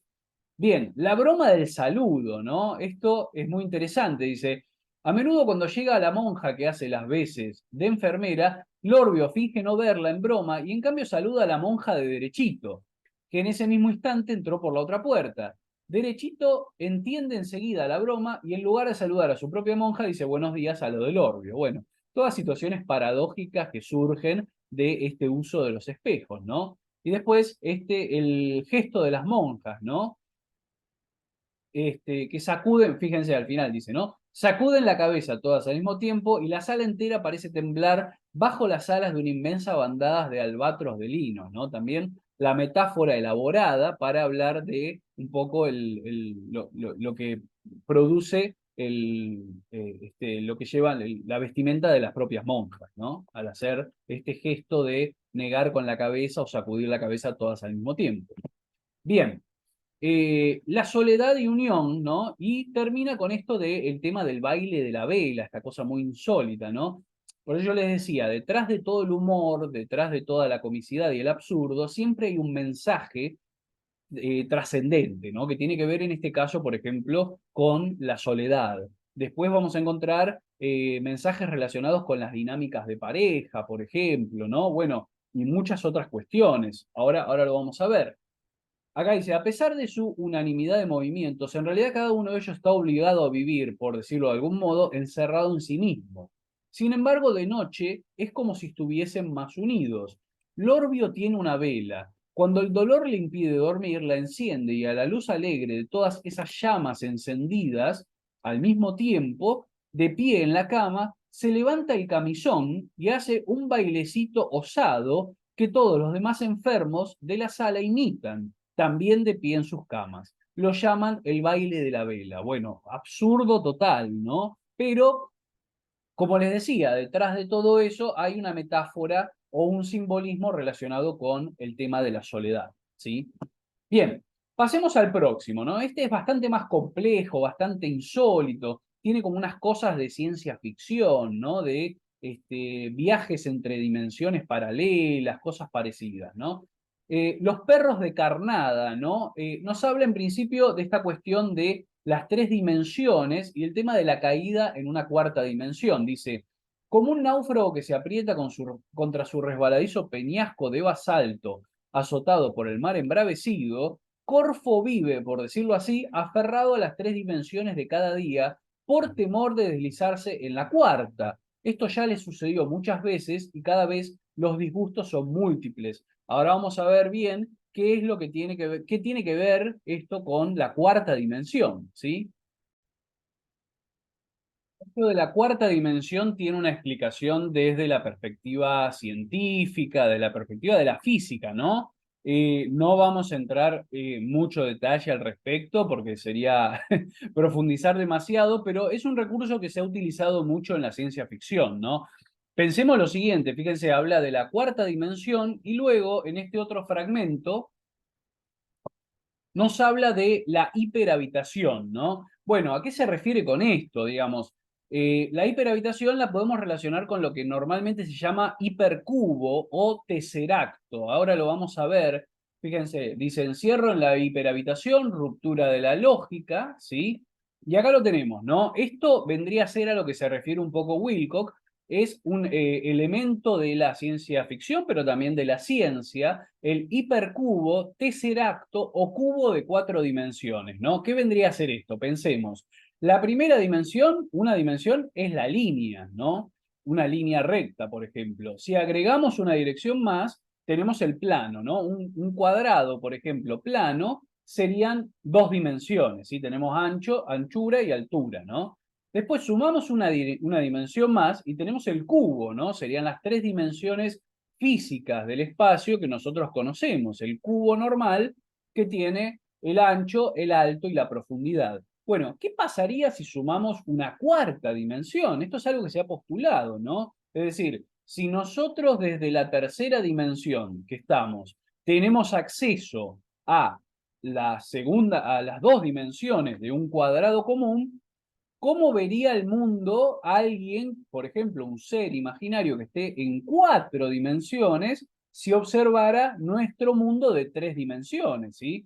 Bien, la broma del saludo, ¿no? Esto es muy interesante, dice, a menudo cuando llega la monja que hace las veces de enfermera, Lorbio finge no verla en broma y en cambio saluda a la monja de Derechito, que en ese mismo instante entró por la otra puerta. Derechito entiende enseguida la broma y en lugar de saludar a su propia monja dice buenos días a lo de Lorbio. Bueno, todas situaciones paradójicas que surgen de este uso de los espejos, ¿no? Y después el gesto de las monjas, ¿no? Que sacuden, fíjense al final, dice, ¿no? Sacuden la cabeza todas al mismo tiempo y la sala entera parece temblar bajo las alas de una inmensa bandada de albatros de lino, ¿no? También la metáfora elaborada para hablar de un poco lo que produce lo que lleva la vestimenta de las propias monjas, ¿no? Al hacer este gesto de negar con la cabeza o sacudir la cabeza todas al mismo tiempo. Bien, la soledad y unión, ¿no? Y termina con esto del tema del baile de la vela, esta cosa muy insólita, ¿no? Por eso yo les decía, detrás de todo el humor, detrás de toda la comicidad y el absurdo, siempre hay un mensaje trascendente, ¿no? Que tiene que ver en este caso, por ejemplo, con la soledad. Después vamos a encontrar mensajes relacionados con las dinámicas de pareja, por ejemplo, ¿no? Bueno, y muchas otras cuestiones. Ahora lo vamos a ver. Acá dice, a pesar de su unanimidad de movimientos, en realidad cada uno de ellos está obligado a vivir, por decirlo de algún modo, encerrado en sí mismo. Sin embargo, de noche es como si estuviesen más unidos. Lorbio tiene una vela. Cuando el dolor le impide dormir, la enciende y a la luz alegre de todas esas llamas encendidas, al mismo tiempo, de pie en la cama, se levanta el camisón y hace un bailecito osado que todos los demás enfermos de la sala imitan también de pie en sus camas. Lo llaman el baile de la vela. Bueno, absurdo total, ¿no? Pero, como les decía, detrás de todo eso hay una metáfora o un simbolismo relacionado con el tema de la soledad, ¿sí? Bien, pasemos al próximo, ¿no? Este es bastante más complejo, bastante insólito, tiene como unas cosas de ciencia ficción, ¿no? De viajes entre dimensiones paralelas, cosas parecidas, ¿no? Los perros de Carnada, ¿no? Nos habla en principio de esta cuestión de las tres dimensiones y el tema de la caída en una cuarta dimensión. Dice, como un náufrago que se aprieta contra su resbaladizo peñasco de basalto, azotado por el mar embravecido, Corfo vive, por decirlo así, aferrado a las tres dimensiones de cada día por temor de deslizarse en la cuarta. Esto ya le sucedió muchas veces y cada vez los disgustos son múltiples. Ahora vamos a ver bien qué es lo que tiene que ver, qué tiene que ver esto con la cuarta dimensión, ¿sí? Esto de la cuarta dimensión tiene una explicación desde la perspectiva científica, de la perspectiva de la física, ¿no? No vamos a entrar mucho detalle al respecto porque sería profundizar demasiado, pero es un recurso que se ha utilizado mucho en la ciencia ficción, ¿no? Pensemos lo siguiente, fíjense, habla de la cuarta dimensión y luego en este otro fragmento nos habla de la hiperhabitación, ¿no? Bueno, ¿a qué se refiere con esto? Digamos, la hiperhabitación la podemos relacionar con lo que normalmente se llama hipercubo o tesseracto. Ahora lo vamos a ver. Fíjense, dice encierro en la hiperhabitación, ruptura de la lógica, ¿sí? Y acá lo tenemos, ¿no? Esto vendría a ser a lo que se refiere un poco Wilcock, es un elemento de la ciencia ficción, pero también de la ciencia, el hipercubo, tesseracto o cubo de cuatro dimensiones, ¿no? ¿Qué vendría a ser esto? Pensemos. La primera dimensión, una dimensión, es la línea, ¿no? Una línea recta, por ejemplo. Si agregamos una dirección más, tenemos el plano, ¿no? Un cuadrado, por ejemplo, plano, serían dos dimensiones, ¿sí? Tenemos ancho, anchura y altura, ¿no? Después sumamos una dimensión más y tenemos el cubo, ¿no? Serían las tres dimensiones físicas del espacio que nosotros conocemos. El cubo normal que tiene el ancho, el alto y la profundidad. Bueno, ¿qué pasaría si sumamos una cuarta dimensión? Esto es algo que se ha postulado, ¿no? Es decir, si nosotros desde la tercera dimensión que estamos tenemos acceso a a las dos dimensiones de un cuadrado común, ¿cómo vería el mundo alguien, por ejemplo, un ser imaginario que esté en cuatro dimensiones, si observara nuestro mundo de tres dimensiones, ¿sí?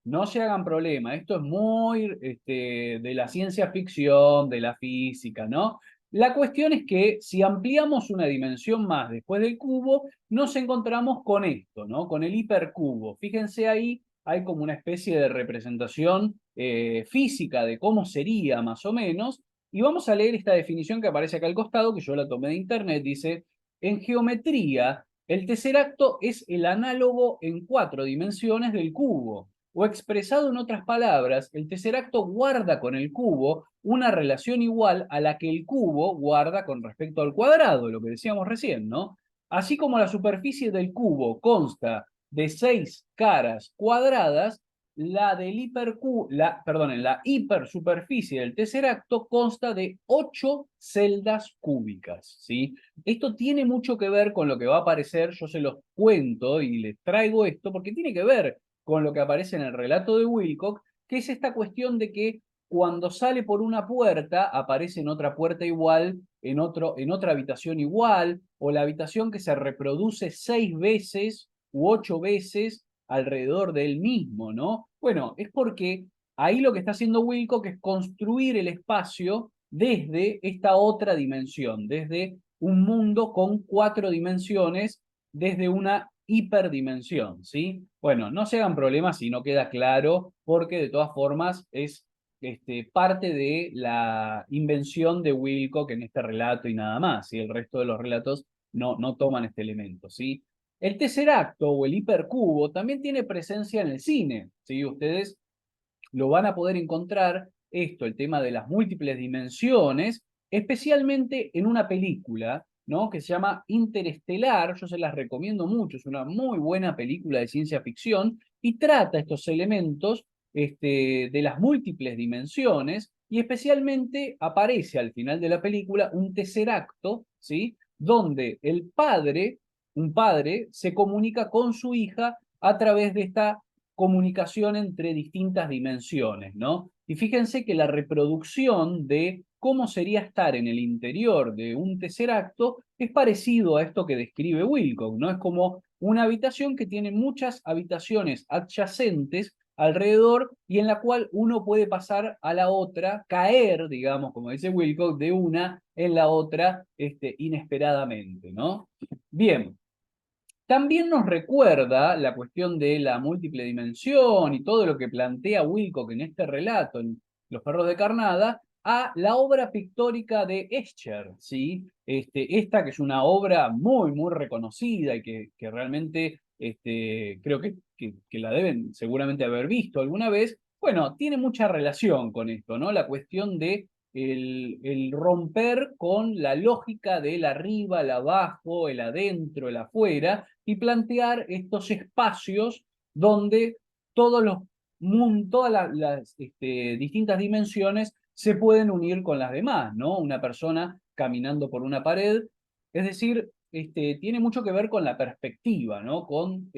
No se hagan problema, esto es muy de la ciencia ficción, de la física, ¿no? La cuestión es que si ampliamos una dimensión más después del cubo, nos encontramos con esto, ¿no? Con el hipercubo. Fíjense ahí, hay como una especie de representación física de cómo sería más o menos, y vamos a leer esta definición que aparece acá al costado, que yo la tomé de internet, dice, en geometría, el tesseracto es el análogo en cuatro dimensiones del cubo. O expresado en otras palabras, el tesseracto guarda con el cubo una relación igual a la que el cubo guarda con respecto al cuadrado, lo que decíamos recién, ¿no? Así como la superficie del cubo consta de 6 caras cuadradas, la hipersuperficie del tesseracto consta de 8 celdas cúbicas, ¿sí? Esto tiene mucho que ver con lo que va a aparecer, yo se los cuento y les traigo esto, porque tiene que ver con lo que aparece en el relato de Wilcock, que es esta cuestión de que cuando sale por una puerta, aparece en otra puerta igual, en otra habitación igual, o la habitación que se reproduce 6 veces u 8 veces alrededor de él mismo, ¿no? Bueno, es porque ahí lo que está haciendo Wilcock es construir el espacio desde esta otra dimensión, desde un mundo con 4 dimensiones, desde una hiperdimensión, ¿sí? Bueno, no se hagan problemas si no queda claro, porque de todas formas es parte de la invención de Wilcock en este relato y nada más, y el resto de los relatos no toman este elemento, ¿sí? El tercer acto o el hipercubo también tiene presencia en el cine, ¿sí? Ustedes lo van a poder encontrar, esto, el tema de las múltiples dimensiones, especialmente en una película, ¿no? Que se llama Interestelar, yo se las recomiendo mucho, es una muy buena película de ciencia ficción y trata estos elementos de las múltiples dimensiones y especialmente aparece al final de la película un tercer acto, ¿sí? Donde un padre, se comunica con su hija a través de esta comunicación entre distintas dimensiones, ¿no? Y fíjense que la reproducción de cómo sería estar en el interior de un tercer acto es parecido a esto que describe Wilcock, ¿no? Es como una habitación que tiene muchas habitaciones adyacentes alrededor y en la cual uno puede pasar a la otra, caer, digamos, como dice Wilcock, de una en la otra inesperadamente, ¿no? Bien, también nos recuerda la cuestión de la múltiple dimensión y todo lo que plantea Wilcock en este relato, en Los perros de Carnada, a la obra pictórica de Escher, ¿sí? Esta que es una obra muy, muy reconocida y que realmente creo que la deben seguramente haber visto alguna vez. Bueno, tiene mucha relación con esto, ¿no? La cuestión de el romper con la lógica del arriba, el abajo, el adentro, el afuera, y plantear estos espacios donde todos los todas las distintas dimensiones se pueden unir con las demás, ¿no? Una persona caminando por una pared, es decir, tiene mucho que ver con la perspectiva, ¿no? Con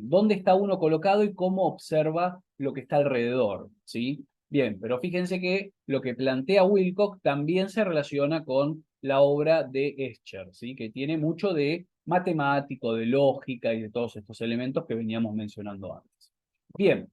dónde está uno colocado y cómo observa lo que está alrededor, ¿sí? Bien, pero fíjense que lo que plantea Wilcock también se relaciona con la obra de Escher, ¿sí? Que tiene mucho de matemático, de lógica y de todos estos elementos que veníamos mencionando antes. Bien,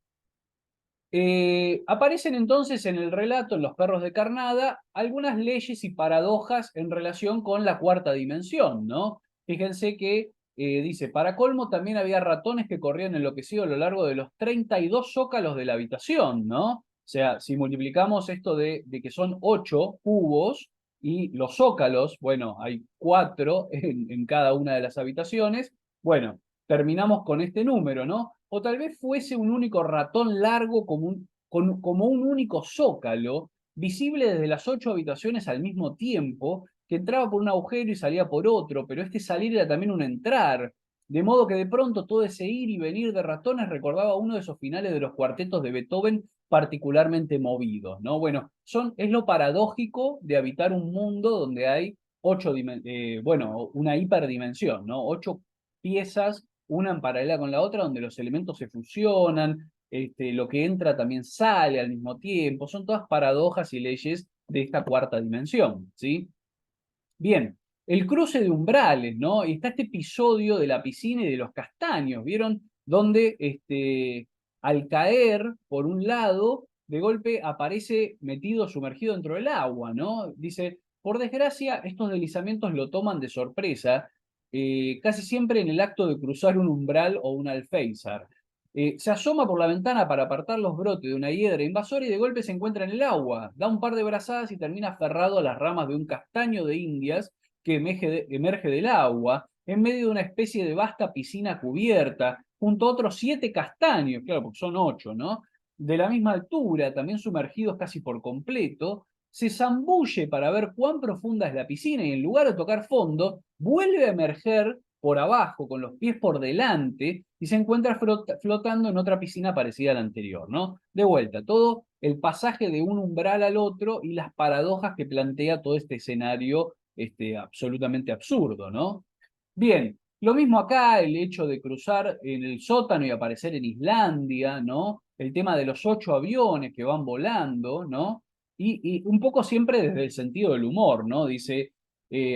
aparecen entonces en el relato, en Los perros de Carnada, algunas leyes y paradojas en relación con la cuarta dimensión, ¿no? Fíjense que dice, para colmo también había ratones que corrían enloquecidos a lo largo de los 32 zócalos de la habitación, ¿no? O sea, si multiplicamos esto de que son 8 cubos y los zócalos, bueno, hay 4 en cada una de las habitaciones, bueno, terminamos con este número, ¿no? O tal vez fuese un único ratón largo como un único zócalo, visible desde las 8 habitaciones al mismo tiempo, que entraba por un agujero y salía por otro, pero este salir era también un entrar, de modo que de pronto todo ese ir y venir de ratones recordaba uno de esos finales de los cuartetos de Beethoven particularmente movidos, ¿no? Bueno, es lo paradójico de habitar un mundo donde hay una hiperdimensión, ¿no? 8 piezas, una en paralela con la otra, donde los elementos se fusionan, lo que entra también sale al mismo tiempo, son todas paradojas y leyes de esta cuarta dimensión, ¿sí? Bien, el cruce de umbrales, ¿no? Y está este episodio de la piscina y de los castaños, ¿vieron? Donde al caer por un lado, de golpe aparece metido, sumergido dentro del agua, ¿no? Dice, por desgracia, estos deslizamientos lo toman de sorpresa, casi siempre en el acto de cruzar un umbral o un alféizar. Se asoma por la ventana para apartar los brotes de una hiedra invasora y de golpe se encuentra en el agua. Da un par de brazadas y termina aferrado a las ramas de un castaño de Indias que emerge del agua, en medio de una especie de vasta piscina cubierta, junto a otros 7 castaños, claro, porque son 8, ¿no? De la misma altura, también sumergidos casi por completo, se zambulle para ver cuán profunda es la piscina y en lugar de tocar fondo, vuelve a emerger por abajo, con los pies por delante, y se encuentra flotando en otra piscina parecida a la anterior, ¿no? De vuelta, todo el pasaje de un umbral al otro y las paradojas que plantea todo este escenario absolutamente absurdo, ¿no? Bien, lo mismo acá, el hecho de cruzar en el sótano y aparecer en Islandia, ¿no? El tema de los 8 aviones que van volando, ¿no? Y un poco siempre desde el sentido del humor, ¿no? Dice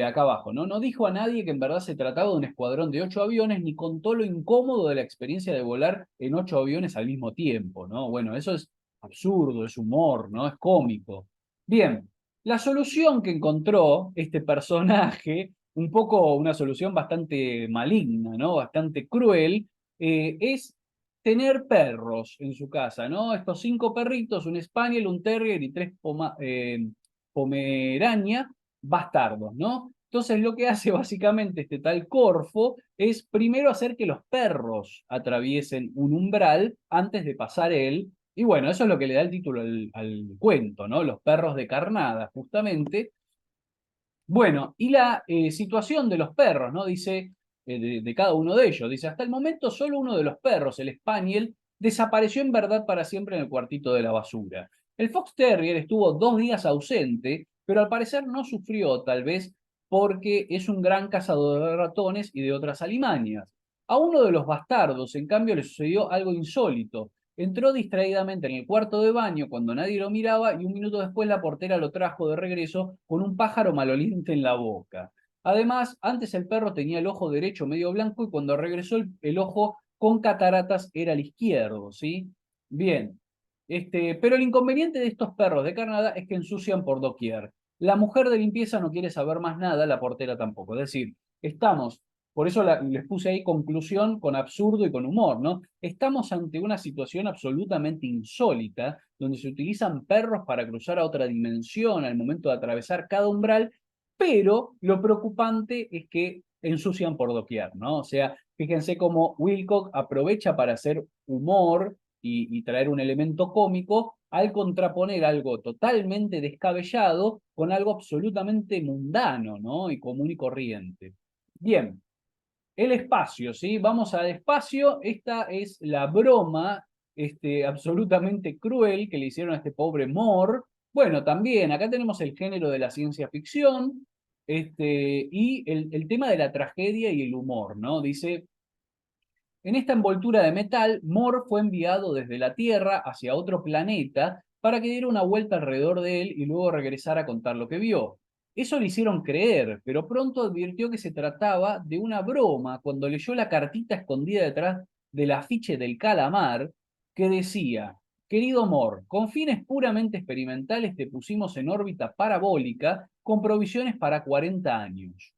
acá abajo, ¿no? No dijo a nadie que en verdad se trataba de un escuadrón de 8 aviones, ni contó lo incómodo de la experiencia de volar en 8 aviones al mismo tiempo, ¿no? Bueno, eso es absurdo, es humor, ¿no? Es cómico. Bien, la solución que encontró este personaje un poco una solución bastante maligna, ¿no? Bastante cruel, es tener perros en su casa, ¿no? Estos 5 perritos, un Spaniel, un Terrier y 3 Pomerania bastardos, ¿no? Entonces lo que hace básicamente este tal Corfo es primero hacer que los perros atraviesen un umbral antes de pasar él, y bueno, eso es lo que le da el título al cuento, ¿no? Los perros de carnada, justamente. Bueno, y la situación de los perros, ¿no? Dice, de cada uno de ellos, dice, hasta el momento solo uno de los perros, el Spaniel, desapareció en verdad para siempre en el cuartito de la basura. El Fox Terrier estuvo 2 días ausente, pero al parecer no sufrió, tal vez porque es un gran cazador de ratones y de otras alimañas. A uno de los bastardos, en cambio, le sucedió algo insólito. Entró distraídamente en el cuarto de baño cuando nadie lo miraba y un minuto después la portera lo trajo de regreso con un pájaro maloliente en la boca. Además, antes el perro tenía el ojo derecho medio blanco y cuando regresó el ojo con cataratas era el izquierdo, ¿sí? Bien. Pero el inconveniente de estos perros de carnada es que ensucian por doquier. La mujer de limpieza no quiere saber más nada, la portera tampoco. Es decir, estamos por eso les puse ahí conclusión con absurdo y con humor, ¿no? Estamos ante una situación absolutamente insólita, donde se utilizan perros para cruzar a otra dimensión al momento de atravesar cada umbral, pero lo preocupante es que ensucian por doquier, ¿no? O sea, fíjense cómo Wilcock aprovecha para hacer humor y traer un elemento cómico al contraponer algo totalmente descabellado con algo absolutamente mundano, ¿no? Y común y corriente. Bien, el espacio, ¿sí? Vamos al espacio. Esta es la broma absolutamente cruel que le hicieron a este pobre Moore. Bueno, también acá tenemos el género de la ciencia ficción y el tema de la tragedia y el humor, ¿no? Dice, en esta envoltura de metal, Moore fue enviado desde la Tierra hacia otro planeta para que diera una vuelta alrededor de él y luego regresara a contar lo que vio. Eso le hicieron creer, pero pronto advirtió que se trataba de una broma cuando leyó la cartita escondida detrás del afiche del calamar que decía, querido Moore, con fines puramente experimentales te pusimos en órbita parabólica con provisiones para 40 años.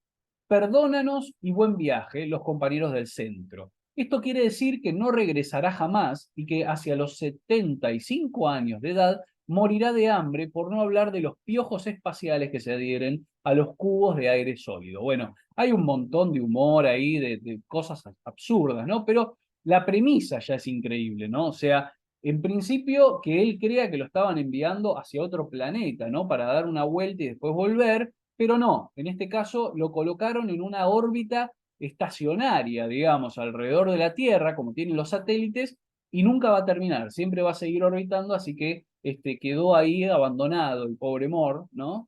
Perdónanos y buen viaje, los compañeros del centro. Esto quiere decir que no regresará jamás y que hacia los 75 años de edad morirá de hambre, por no hablar de los piojos espaciales que se adhieren a los cubos de aire sólido. Bueno, hay un montón de humor ahí, de cosas absurdas, ¿no? Pero la premisa ya es increíble, ¿no? O sea, en principio que él crea que lo estaban enviando hacia otro planeta, ¿no? Para dar una vuelta y después volver, pero no, en este caso lo colocaron en una órbita estacionaria, digamos, alrededor de la Tierra, como tienen los satélites, y nunca va a terminar, siempre va a seguir orbitando, así que quedó ahí abandonado el pobre Moore, ¿no?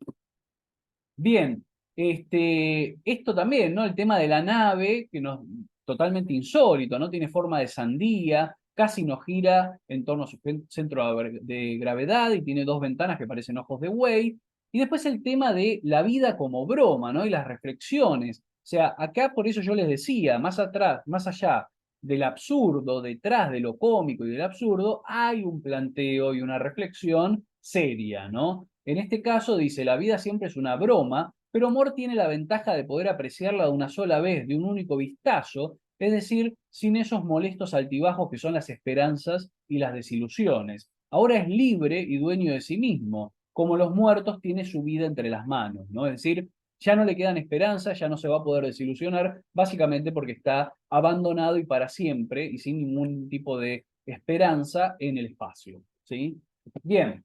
Bien, esto también, ¿no? El tema de la nave, que nos, totalmente insólito, ¿no? Tiene forma de sandía, casi no gira en torno a su centro de gravedad y tiene 2 ventanas que parecen ojos de buey. Y después el tema de la vida como broma, ¿no? Y las reflexiones. O sea, acá por eso yo les decía, más atrás, más allá del absurdo, detrás de lo cómico y del absurdo, hay un planteo y una reflexión seria, ¿no? En este caso dice, la vida siempre es una broma, pero Moore tiene la ventaja de poder apreciarla de una sola vez, de un único vistazo, es decir, sin esos molestos altibajos que son las esperanzas y las desilusiones. Ahora es libre y dueño de sí mismo, como los muertos tiene su vida entre las manos, ¿no? Es decir, ya no le quedan esperanzas, ya no se va a poder desilusionar, básicamente porque está abandonado y para siempre y sin ningún tipo de esperanza en el espacio, ¿sí? Bien,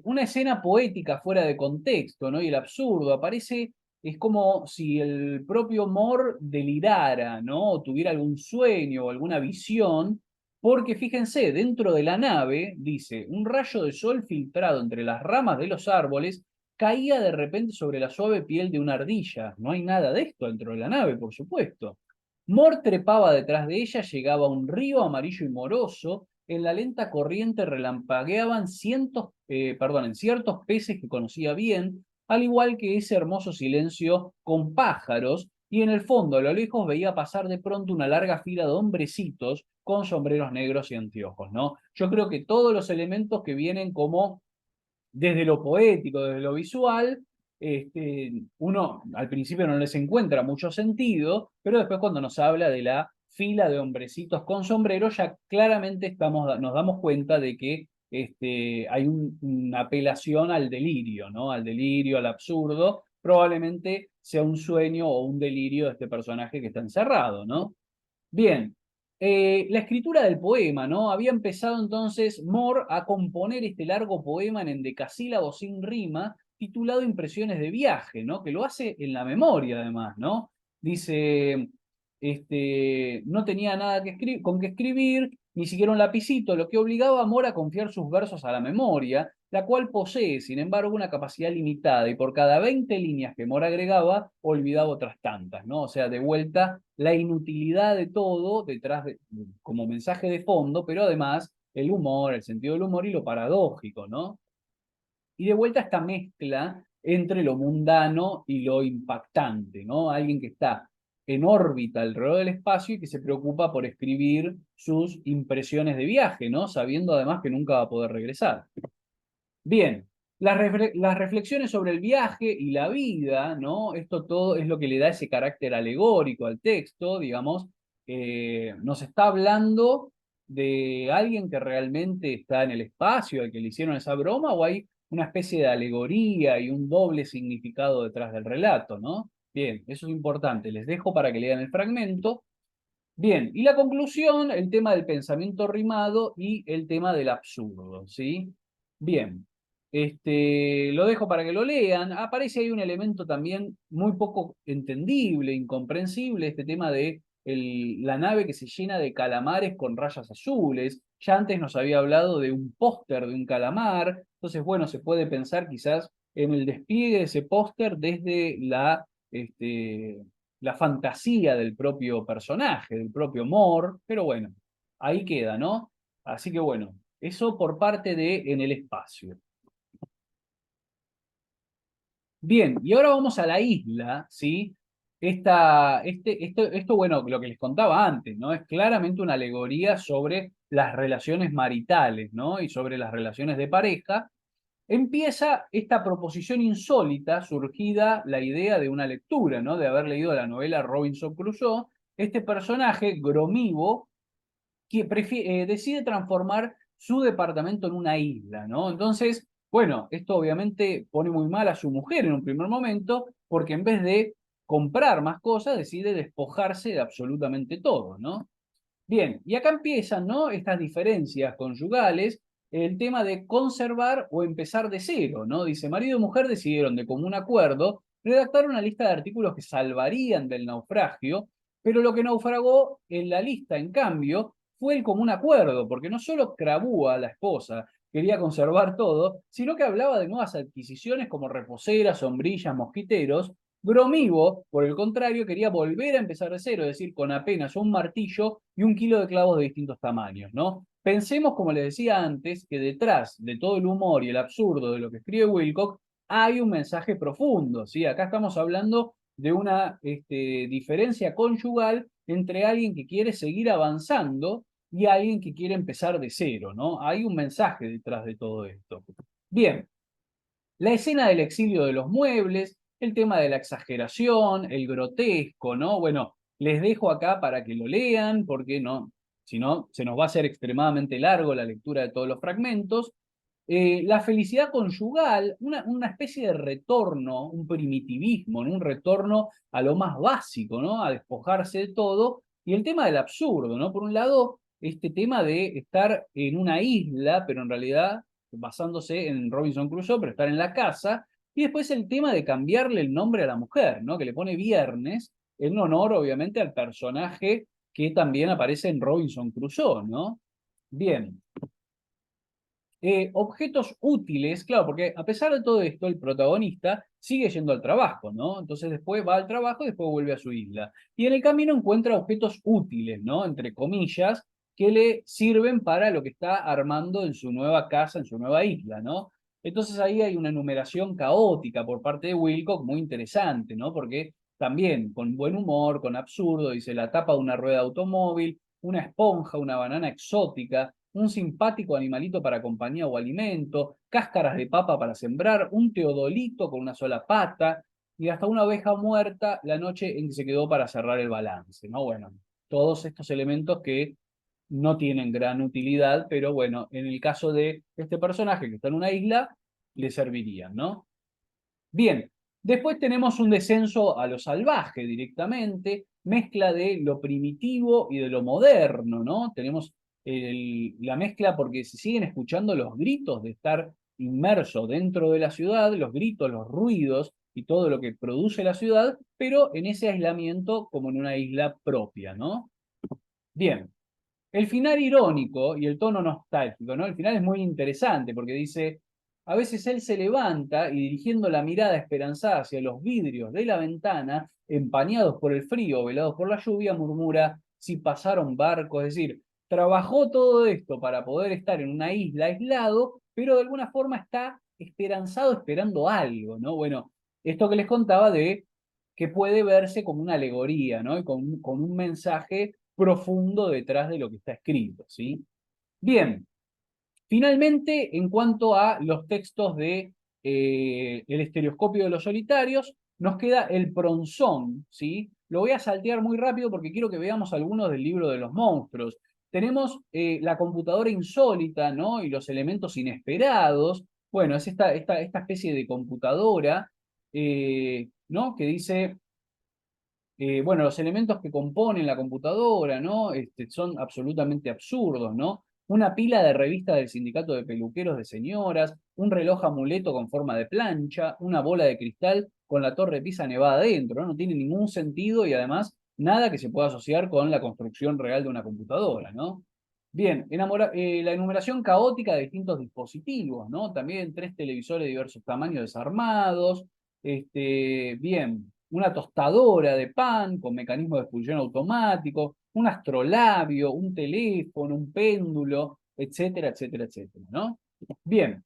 una escena poética fuera de contexto, ¿no? Y el absurdo aparece, es como si el propio Moore delirara, ¿no? O tuviera algún sueño o alguna visión, porque fíjense, dentro de la nave, dice, un rayo de sol filtrado entre las ramas de los árboles caía de repente sobre la suave piel de una ardilla. No hay nada de esto dentro de la nave, por supuesto. Moore trepaba detrás de ella, llegaba a un río amarillo y moroso, en la lenta corriente relampagueaban en ciertos peces que conocía bien, al igual que ese hermoso silencio con pájaros, y en el fondo, a lo lejos, veía pasar de pronto una larga fila de hombrecitos con sombreros negros y anteojos, ¿no? Yo creo que todos los elementos que vienen como desde lo poético, desde lo visual, uno al principio no les encuentra mucho sentido, pero después cuando nos habla de la fila de hombrecitos con sombrero, ya claramente nos damos cuenta de que hay una apelación al delirio, ¿no? Al delirio, al absurdo, probablemente sea un sueño o un delirio de este personaje que está encerrado, ¿no? Bien, la escritura del poema, ¿no? Había empezado entonces Moore a componer este largo poema en endecasílabos sin rima, titulado Impresiones de viaje, ¿no? Que lo hace en la memoria, además, ¿no? Dice, no tenía nada con que escribir, ni siquiera un lapicito, lo que obligaba a Moore a confiar sus versos a la memoria, la cual posee, sin embargo, una capacidad limitada, y por cada 20 líneas que Moore agregaba, olvidaba otras tantas, ¿no? O sea, de vuelta, la inutilidad de todo detrás como mensaje de fondo, pero además el humor, el sentido del humor y lo paradójico, ¿no? Y de vuelta esta mezcla entre lo mundano y lo impactante, ¿no? Alguien que está en órbita alrededor del espacio y que se preocupa por escribir sus impresiones de viaje, ¿no? Sabiendo además que nunca va a poder regresar. Bien, las reflexiones sobre el viaje y la vida, ¿no? Esto todo es lo que le da ese carácter alegórico al texto, digamos, nos está hablando de alguien que realmente está en el espacio, al que le hicieron esa broma, o hay una especie de alegoría y un doble significado detrás del relato, ¿no? Bien, eso es importante. Les dejo para que lean el fragmento. Bien, y la conclusión, el tema del pensamiento rimado y el tema del absurdo, ¿sí? Bien, lo dejo para que lo lean. Aparece ahí un elemento también muy poco entendible, incomprensible, este tema de la nave que se llena de calamares con rayas azules. Ya antes nos había hablado de un póster de un calamar, entonces, bueno, se puede pensar quizás en el despliegue de ese póster desde la fantasía del propio personaje, del propio Moore, pero bueno, ahí queda, ¿no? Así que bueno, eso por parte de En el espacio. Bien, y ahora vamos a la isla, ¿sí? Esto, bueno, lo que les contaba antes, ¿no? Es claramente una alegoría sobre las relaciones maritales, ¿no? Y sobre las relaciones de pareja. Empieza esta proposición insólita, surgida la idea de una lectura, ¿no? De haber leído la novela Robinson Crusoe. Este personaje, Gromivo, que decide transformar su departamento en una isla, ¿no? Entonces, bueno, esto obviamente pone muy mal a su mujer en un primer momento, porque en vez de comprar más cosas, decide despojarse de absolutamente todo, ¿no? Bien, y acá empiezan, ¿no? Estas diferencias conyugales, el tema de conservar o empezar de cero, ¿no? Dice, marido y mujer decidieron de común acuerdo redactar una lista de artículos que salvarían del naufragio, pero lo que naufragó en la lista, en cambio, fue el común acuerdo, porque no solo Crabúa, la esposa, quería conservar todo, sino que hablaba de nuevas adquisiciones como reposeras, sombrillas, mosquiteros. Bromivo, por el contrario, quería volver a empezar de cero, es decir, con apenas un martillo y 1 kilo de clavos de distintos tamaños, ¿no? Pensemos, como les decía antes, que detrás de todo el humor y el absurdo de lo que escribe Wilcock hay un mensaje profundo, ¿sí? Acá estamos hablando de una diferencia conyugal entre alguien que quiere seguir avanzando y alguien que quiere empezar de cero, ¿no? Hay un mensaje detrás de todo esto. Bien, la escena del exilio de los muebles, el tema de la exageración, el grotesco, ¿no? Bueno, les dejo acá para que lo lean, porque no, si no, se nos va a hacer extremadamente largo la lectura de todos los fragmentos. La felicidad conyugal, una especie de retorno, un primitivismo, ¿no? Un retorno a lo más básico, ¿no? A despojarse de todo. Y el tema del absurdo, ¿no? Por un lado, este tema de estar en una isla, pero en realidad basándose en Robinson Crusoe, pero estar en la casa. Y después el tema de cambiarle el nombre a la mujer, ¿no? Que le pone Viernes, en honor, obviamente, al personaje que también aparece en Robinson Crusoe, ¿no? Bien. Objetos útiles, claro, porque a pesar de todo esto, el protagonista sigue yendo al trabajo, ¿no? Entonces después va al trabajo y después vuelve a su isla. Y en el camino encuentra objetos útiles, ¿no? Entre comillas, que le sirven para lo que está armando en su nueva casa, en su nueva isla, ¿no? Entonces ahí hay una enumeración caótica por parte de Wilcock muy interesante, ¿no? Porque también con buen humor, con absurdo, dice la tapa de una rueda de automóvil, una esponja, una banana exótica, un simpático animalito para compañía o alimento, cáscaras de papa para sembrar, un teodolito con una sola pata, y hasta una oveja muerta la noche en que se quedó para cerrar el balance, ¿no? Bueno, todos estos elementos que no tienen gran utilidad, pero bueno, en el caso de este personaje que está en una isla, le servirían, ¿no? Bien, después tenemos un descenso a lo salvaje directamente, mezcla de lo primitivo y de lo moderno, ¿no? Tenemos la mezcla porque se siguen escuchando los gritos de estar inmerso dentro de la ciudad, los gritos, los ruidos y todo lo que produce la ciudad, pero en ese aislamiento como en una isla propia, ¿no? Bien, el final irónico y el tono nostálgico, ¿no? El final es muy interesante porque dice, a veces él se levanta y dirigiendo la mirada esperanzada hacia los vidrios de la ventana, empañados por el frío, velados por la lluvia, murmura, si pasaron barcos, es decir, trabajó todo esto para poder estar en una isla aislado, pero de alguna forma está esperanzado esperando algo, ¿no? Bueno, esto que les contaba de que puede verse como una alegoría, ¿no? Y con un mensaje profundo detrás de lo que está escrito, ¿sí? Bien, finalmente, en cuanto a los textos de El estereoscopio de los solitarios, nos queda el Pronzón, ¿sí? Lo voy a saltear muy rápido porque quiero que veamos algunos del libro de los monstruos. Tenemos la computadora insólita, ¿no? Y los elementos inesperados. Bueno, es esta especie de computadora, ¿no? Que dice bueno, los elementos que componen la computadora, ¿no? Son absolutamente absurdos, ¿no? Una pila de revistas del sindicato de peluqueros de señoras, un reloj amuleto con forma de plancha, una bola de cristal con la torre de Pisa nevada adentro, ¿no? No tiene ningún sentido y además nada que se pueda asociar con la construcción real de una computadora, ¿no? Bien, la enumeración caótica de distintos dispositivos, ¿no? También 3 televisores de diversos tamaños desarmados, bien, una tostadora de pan con mecanismo de expulsión automático, un astrolabio, un teléfono, un péndulo, etcétera, etcétera, etcétera, ¿no? Bien,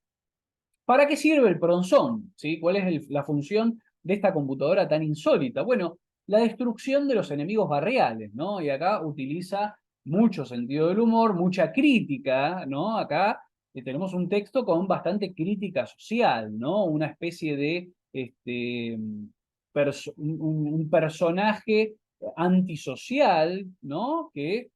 ¿para qué sirve el Pronzón? ¿Sí? ¿Cuál es la función de esta computadora tan insólita? Bueno, la destrucción de los enemigos barriales, ¿no? Y acá utiliza mucho sentido del humor, mucha crítica, ¿no? Acá tenemos un texto con bastante crítica social, ¿no? Una especie de un personaje antisocial, ¿no? Que,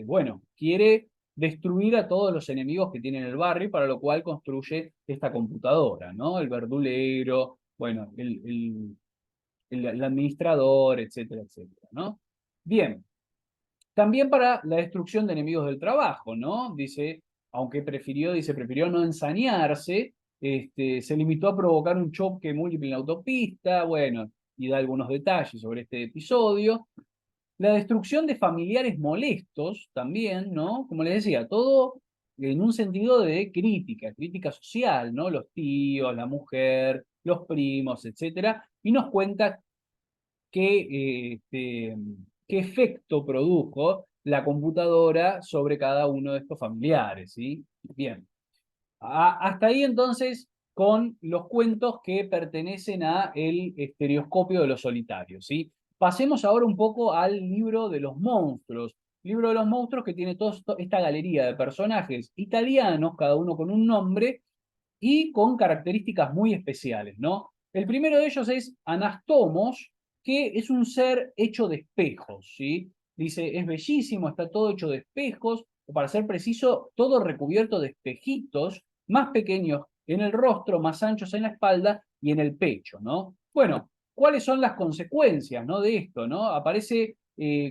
bueno, quiere destruir a todos los enemigos que tiene en el barrio, para lo cual construye esta computadora, ¿no? El verdulero, bueno, el administrador, etcétera, etcétera, ¿no? Bien, también para la destrucción de enemigos del trabajo, ¿no? Dice, aunque prefirió no ensañarse, se limitó a provocar un choque múltiple en la autopista, bueno, y da algunos detalles sobre este episodio. La destrucción de familiares molestos también, ¿no? Como les decía, todo en un sentido de crítica, crítica social, ¿no? Los tíos, la mujer, los primos, etcétera, y nos cuenta qué efecto produjo la computadora sobre cada uno de estos familiares, ¿sí? Bien. Hasta ahí entonces con los cuentos que pertenecen a el estereoscopio de los solitarios, ¿sí? Pasemos ahora un poco al libro de los monstruos. Libro de los monstruos que tiene toda esta galería de personajes italianos, cada uno con un nombre y con características muy especiales, ¿no? El primero de ellos es Anastomos, que es un ser hecho de espejos, ¿sí? Dice, es bellísimo, está todo hecho de espejos, o para ser preciso, todo recubierto de espejitos más pequeños en el rostro, más anchos en la espalda y en el pecho, ¿no? Bueno, ¿cuáles son las consecuencias, ¿no? De esto, ¿no? Aparece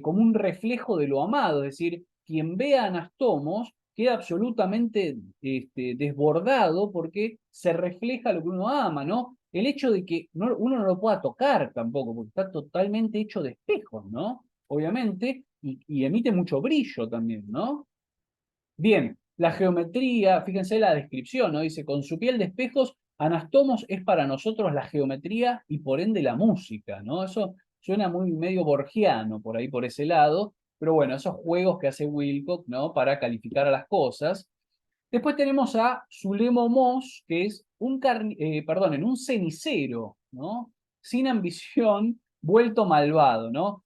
como un reflejo de lo amado, es decir, quien ve a Anastomos queda absolutamente desbordado porque se refleja lo que uno ama, ¿no? El hecho de que uno no lo pueda tocar tampoco, porque está totalmente hecho de espejos, ¿no? Obviamente, y emite mucho brillo también, ¿no? Bien, la geometría, fíjense la descripción, ¿no? Dice, con su piel de espejos, Anastomos es para nosotros la geometría y por ende la música, ¿no? Eso suena muy medio borgiano por ahí, por ese lado, pero bueno, esos juegos que hace Wilcock, ¿no? Para calificar a las cosas. Después tenemos a Zulemo Moss, que es en un cenicero, ¿no? Sin ambición, vuelto malvado, ¿no?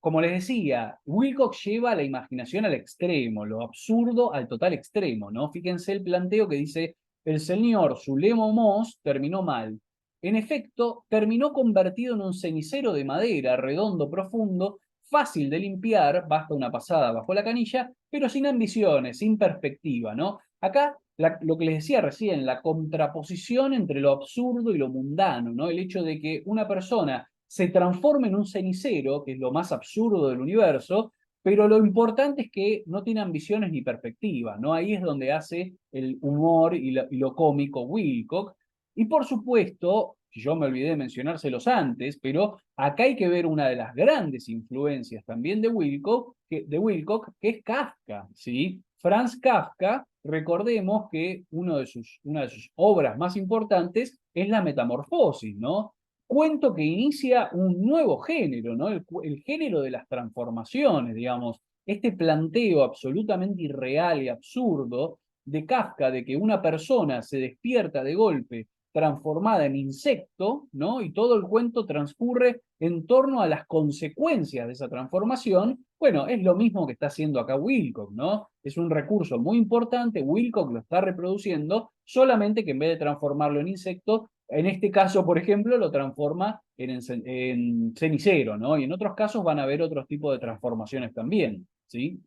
Como les decía, Wilcock lleva la imaginación al extremo, lo absurdo al total extremo, ¿no? Fíjense el planteo que dice, el señor Zulemo Moss terminó mal. En efecto, terminó convertido en un cenicero de madera, redondo, profundo, fácil de limpiar, basta una pasada bajo la canilla, pero sin ambiciones, sin perspectiva, ¿no? Acá, lo que les decía recién, la contraposición entre lo absurdo y lo mundano, ¿no? El hecho de que una persona se transforma en un cenicero, que es lo más absurdo del universo, pero lo importante es que no tiene ambiciones ni perspectiva, ¿no? Ahí es donde hace el humor y lo cómico Wilcock. Y por supuesto, yo me olvidé de mencionárselos antes, pero acá hay que ver una de las grandes influencias también de Wilcock, que es Kafka, ¿sí? Franz Kafka, recordemos que una de sus obras más importantes es La Metamorfosis, ¿no? Cuento que inicia un nuevo género, ¿no? El género de las transformaciones, digamos. Este planteo absolutamente irreal y absurdo de Kafka de que una persona se despierta de golpe transformada en insecto, ¿no? Y todo el cuento transcurre en torno a las consecuencias de esa transformación. Bueno, es lo mismo que está haciendo acá Wilcock, ¿no? Es un recurso muy importante, Wilcock lo está reproduciendo, solamente que en vez de transformarlo en insecto, en este caso, por ejemplo, lo transforma en cenicero, ¿no? Y en otros casos van a haber otros tipos de transformaciones también, ¿sí?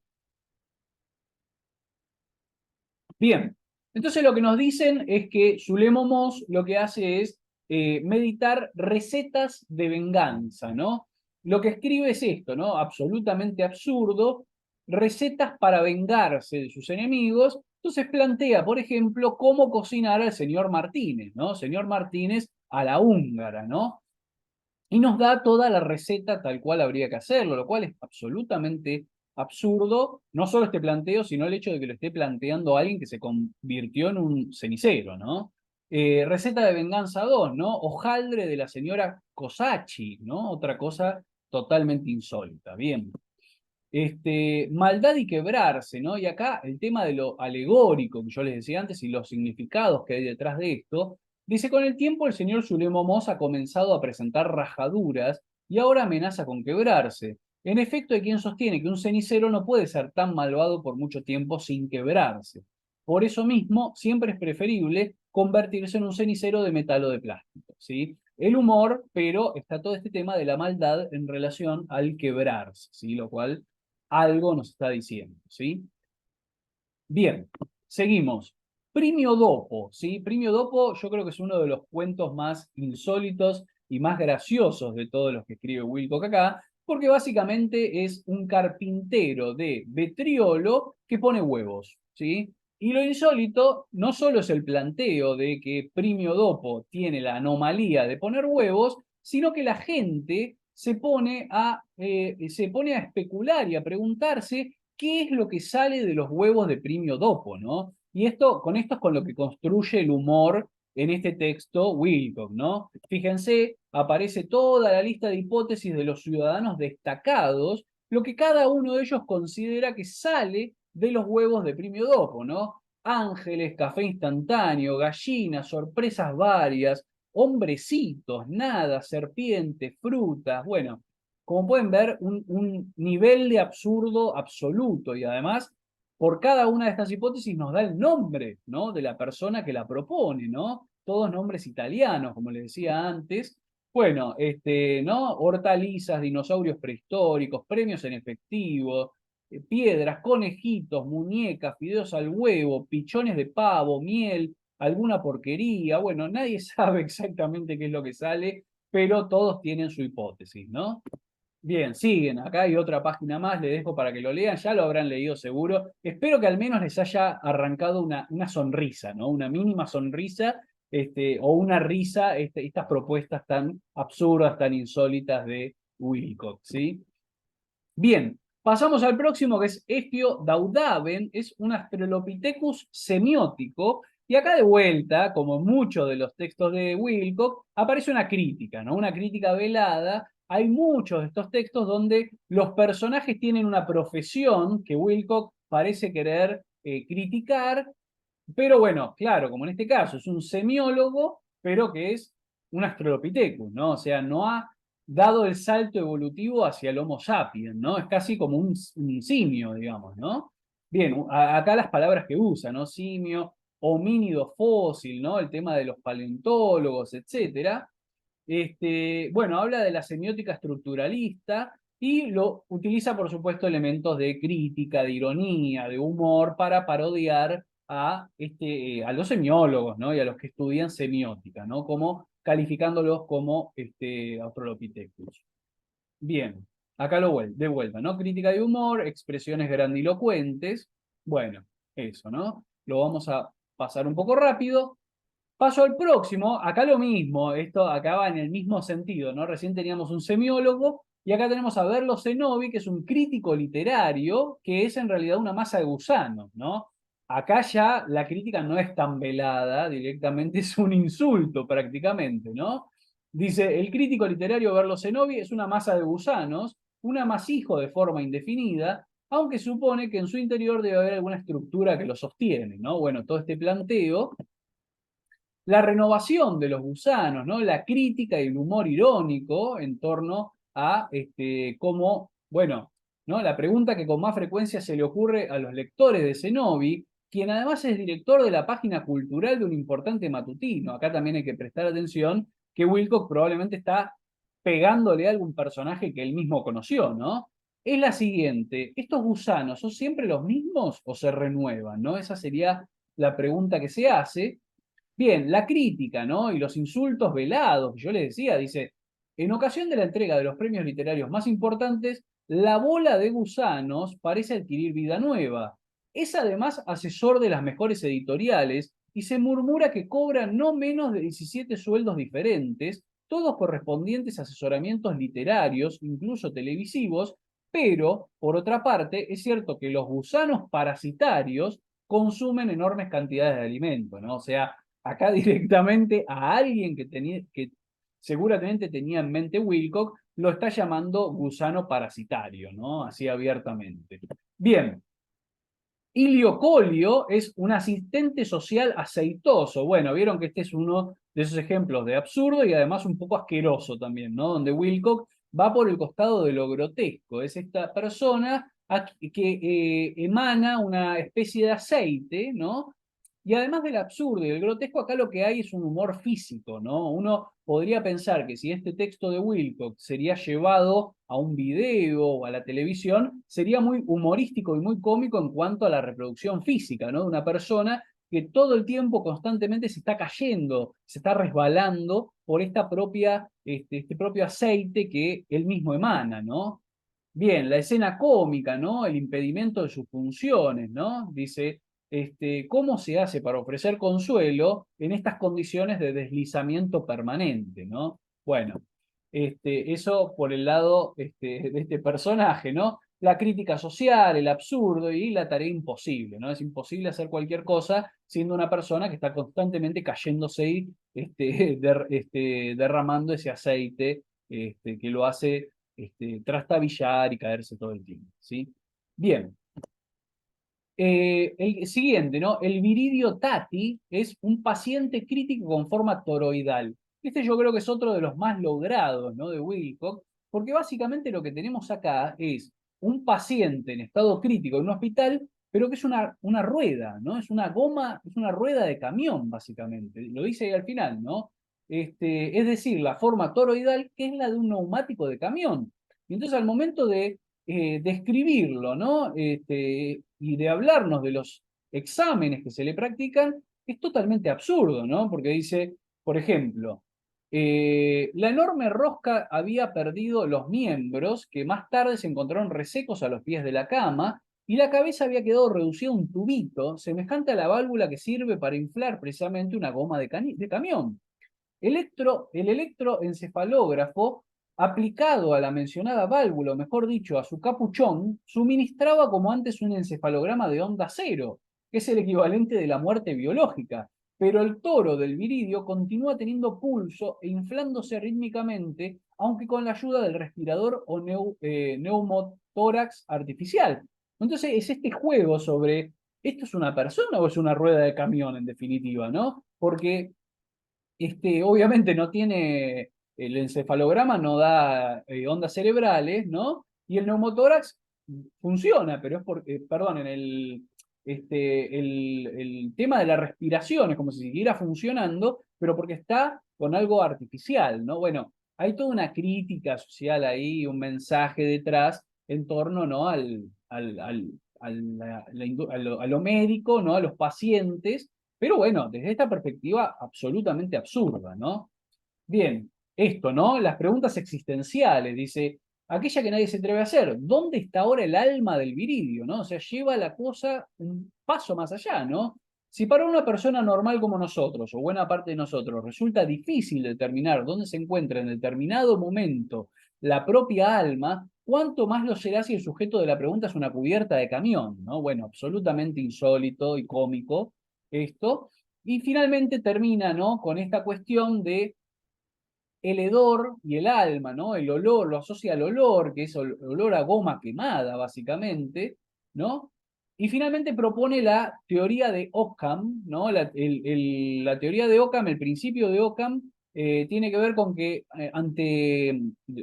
Bien, entonces lo que nos dicen es que Zulemo Moss lo que hace es meditar recetas de venganza, ¿no? Lo que escribe es esto, ¿no? Absolutamente absurdo, recetas para vengarse de sus enemigos. Entonces plantea, por ejemplo, cómo cocinar al señor Martínez, ¿no? Señor Martínez a la húngara, ¿no? Y nos da toda la receta tal cual habría que hacerlo, lo cual es absolutamente absurdo, no solo este planteo, sino el hecho de que lo esté planteando alguien que se convirtió en un cenicero, ¿no? Receta de venganza 2, ¿no? Hojaldre de la señora Cosachi, ¿no? Otra cosa totalmente insólita. Bien. Maldad y quebrarse, ¿no? Y acá el tema de lo alegórico que yo les decía antes y los significados que hay detrás de esto, dice, con el tiempo el señor Zulemo Moss ha comenzado a presentar rajaduras y ahora amenaza con quebrarse. En efecto, hay quien sostiene que un cenicero no puede ser tan malvado por mucho tiempo sin quebrarse. Por eso mismo, siempre es preferible convertirse en un cenicero de metal o de plástico, ¿sí? El humor, pero está todo este tema de la maldad en relación al quebrarse, ¿sí? Lo cual algo nos está diciendo, ¿sí? Bien, seguimos. Primio Dopo, ¿sí? Primio Dopo yo creo que es uno de los cuentos más insólitos y más graciosos de todos los que escribe Wilcock acá, porque básicamente es un carpintero de Betriolo que pone huevos, ¿sí? Y lo insólito no solo es el planteo de que Primio Dopo tiene la anomalía de poner huevos, sino que la gente se pone a especular y a preguntarse qué es lo que sale de los huevos de Primio Dopo, ¿no? Y con esto es con lo que construye el humor en este texto Wilcock, ¿no? Fíjense, aparece toda la lista de hipótesis de los ciudadanos destacados, lo que cada uno de ellos considera que sale de los huevos de Primio Dopo, ¿no? Ángeles, café instantáneo, gallinas, sorpresas varias, hombrecitos, nada, serpientes, frutas, bueno, como pueden ver, un nivel de absurdo absoluto y además, por cada una de estas hipótesis nos da el nombre, ¿no? De la persona que la propone, ¿no? Todos nombres italianos, como les decía antes. Bueno, ¿no? Hortalizas, dinosaurios prehistóricos, premios en efectivo, piedras, conejitos, muñecas, fideos al huevo, pichones de pavo, miel, alguna porquería. Bueno, nadie sabe exactamente qué es lo que sale, pero todos tienen su hipótesis, ¿no? Bien, siguen. Acá hay otra página más, les dejo para que lo lean, ya lo habrán leído seguro. Espero que al menos les haya arrancado una sonrisa, ¿no? Una mínima sonrisa, o una risa, estas propuestas tan absurdas, tan insólitas de Wilcock, ¿sí? Bien, pasamos al próximo que es Estio Daudaven, es un Australopithecus semiótico, y acá de vuelta, como en muchos de los textos de Wilcock, aparece una crítica, ¿no? Una crítica velada. Hay muchos de estos textos donde los personajes tienen una profesión que Wilcock parece querer criticar, pero bueno, claro, como en este caso, es un semiólogo, pero que es un Australopithecus, ¿no? O sea, no ha dado el salto evolutivo hacia el Homo sapiens, ¿no? Es casi como un simio, digamos, ¿no? Bien, acá las palabras que usa, ¿no? Simio, homínido fósil, ¿no? El tema de los paleontólogos, etcétera. Bueno, habla de la semiótica estructuralista y lo utiliza, por supuesto, elementos de crítica, de ironía, de humor para parodiar a los semiólogos, ¿no? Y a los que estudian semiótica, ¿no? Como calificándolos como Australopithecus. Bien, acá de vuelta, ¿no? Crítica de humor, expresiones grandilocuentes. Bueno, eso, ¿no? Lo vamos a pasar un poco rápido. Paso al próximo, acá lo mismo, esto acaba en el mismo sentido, ¿no? Recién teníamos un semiólogo y acá tenemos a Verlo Zenobi, que es un crítico literario, que es en realidad una masa de gusanos, ¿no? Acá ya la crítica no es tan velada, directamente es un insulto prácticamente, ¿no? Dice, el crítico literario Verlo Zenobi es una masa de gusanos, un amasijo de forma indefinida, aunque supone que en su interior debe haber alguna estructura que lo sostiene, ¿no? Bueno, todo este planteo, la renovación de los gusanos, ¿no? La crítica y el humor irónico en torno a cómo, bueno, ¿no? La pregunta que con más frecuencia se le ocurre a los lectores de Zenobi, quien además es director de la página cultural de un importante matutino. Acá también hay que prestar atención que Wilcock probablemente está pegándole a algún personaje que él mismo conoció, ¿no? Es la siguiente, ¿estos gusanos son siempre los mismos o se renuevan, ¿no? Esa sería la pregunta que se hace. Bien, la crítica, ¿no? Y los insultos velados, yo les decía, dice, en ocasión de la entrega de los premios literarios más importantes, la bola de gusanos parece adquirir vida nueva. Es además asesor de las mejores editoriales y se murmura que cobra no menos de 17 sueldos diferentes, todos correspondientes a asesoramientos literarios, incluso televisivos, pero, por otra parte, es cierto que los gusanos parasitarios consumen enormes cantidades de alimento, ¿no? O sea, acá directamente a alguien que seguramente tenía en mente Wilcock, lo está llamando gusano parasitario, ¿no? Así abiertamente. Bien, Ilio Collio es un asistente social aceitoso. Bueno, vieron que este es uno de esos ejemplos de absurdo y además un poco asqueroso también, ¿no? Donde Wilcock va por el costado de lo grotesco. Es esta persona que emana una especie de aceite, ¿no? Y además del absurdo y del grotesco, acá lo que hay es un humor físico, ¿no? Uno podría pensar que si este texto de Wilcock sería llevado a un video o a la televisión, sería muy humorístico y muy cómico en cuanto a la reproducción física, ¿no? De una persona que todo el tiempo constantemente se está cayendo, se está resbalando por este propio aceite que él mismo emana, ¿no? Bien, la escena cómica, ¿no? El impedimento de sus funciones, ¿no? Dice, ¿cómo se hace para ofrecer consuelo en estas condiciones de deslizamiento permanente, ¿no? Bueno, eso por el lado de este personaje, ¿no? La crítica social, el absurdo y la tarea imposible, ¿no? Es imposible hacer cualquier cosa siendo una persona que está constantemente cayéndose y derramando ese aceite que lo hace trastabillar y caerse todo el tiempo, ¿sí? Bien. El siguiente, ¿no? El viridio tati es un paciente crítico con forma toroidal. Este yo creo que es otro de los más logrados, ¿no? De Wilcock, porque básicamente lo que tenemos acá es un paciente en estado crítico en un hospital, pero que es una rueda, ¿no? Es una goma, es una rueda de camión, básicamente. Lo dice ahí al final, ¿no? Es decir, la forma toroidal, que es la de un neumático de camión. Y entonces al momento de describirlo, ¿no? Y de hablarnos de los exámenes que se le practican, es totalmente absurdo, ¿no? Porque dice, por ejemplo, la enorme rosca había perdido los miembros, que más tarde se encontraron resecos a los pies de la cama, y la cabeza había quedado reducida a un tubito, semejante a la válvula que sirve para inflar precisamente una goma de camión. El electroencefalógrafo, aplicado a la mencionada válvula, o mejor dicho, a su capuchón, suministraba como antes un encefalograma de onda cero, que es el equivalente de la muerte biológica, pero el toro del viridio continúa teniendo pulso e inflándose rítmicamente, aunque con la ayuda del respirador o neumotórax artificial. Entonces es este juego sobre, ¿esto es una persona o es una rueda de camión en definitiva, ¿no? Porque obviamente no tiene, el encefalograma no da ondas cerebrales, ¿no? Y el neumotórax funciona, pero es porque, perdón, el tema de la respiración es como si siguiera funcionando, pero porque está con algo artificial, ¿no? Bueno, hay toda una crítica social ahí, un mensaje detrás en torno, ¿no? A lo médico, ¿no? A los pacientes, pero bueno, desde esta perspectiva absolutamente absurda, ¿no? Bien, esto, ¿no? Las preguntas existenciales, dice, aquella que nadie se atreve a hacer, ¿dónde está ahora el alma del viridio, ¿no? O sea, lleva la cosa un paso más allá, ¿no? Si para una persona normal como nosotros, o buena parte de nosotros, resulta difícil determinar dónde se encuentra en determinado momento la propia alma, ¿cuánto más lo será si el sujeto de la pregunta es una cubierta de camión, ¿no? Bueno, absolutamente insólito y cómico esto. Y finalmente termina, ¿no? Con esta cuestión de el hedor y el alma, ¿no? El olor, lo asocia al olor, que es olor a goma quemada, básicamente, ¿no? Y finalmente propone la teoría de Occam, ¿no? La teoría de Occam, el principio de Occam, tiene que ver con que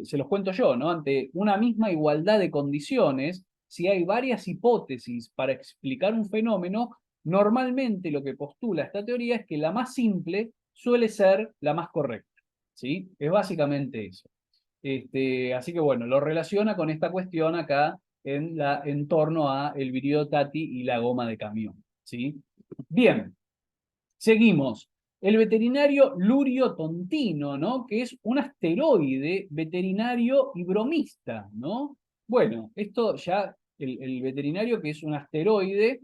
se los cuento yo, ¿no? Ante una misma igualdad de condiciones, si hay varias hipótesis para explicar un fenómeno, normalmente lo que postula esta teoría es que la más simple suele ser la más correcta. ¿Sí? Es básicamente eso. Así que bueno, lo relaciona con esta cuestión acá en torno a el viridio Tati y la goma de camión. ¿Sí? Bien, seguimos. El veterinario Lurio Tontino, ¿no? Que es un asteroide veterinario y bromista, ¿no? Bueno, esto ya, el veterinario que es un asteroide,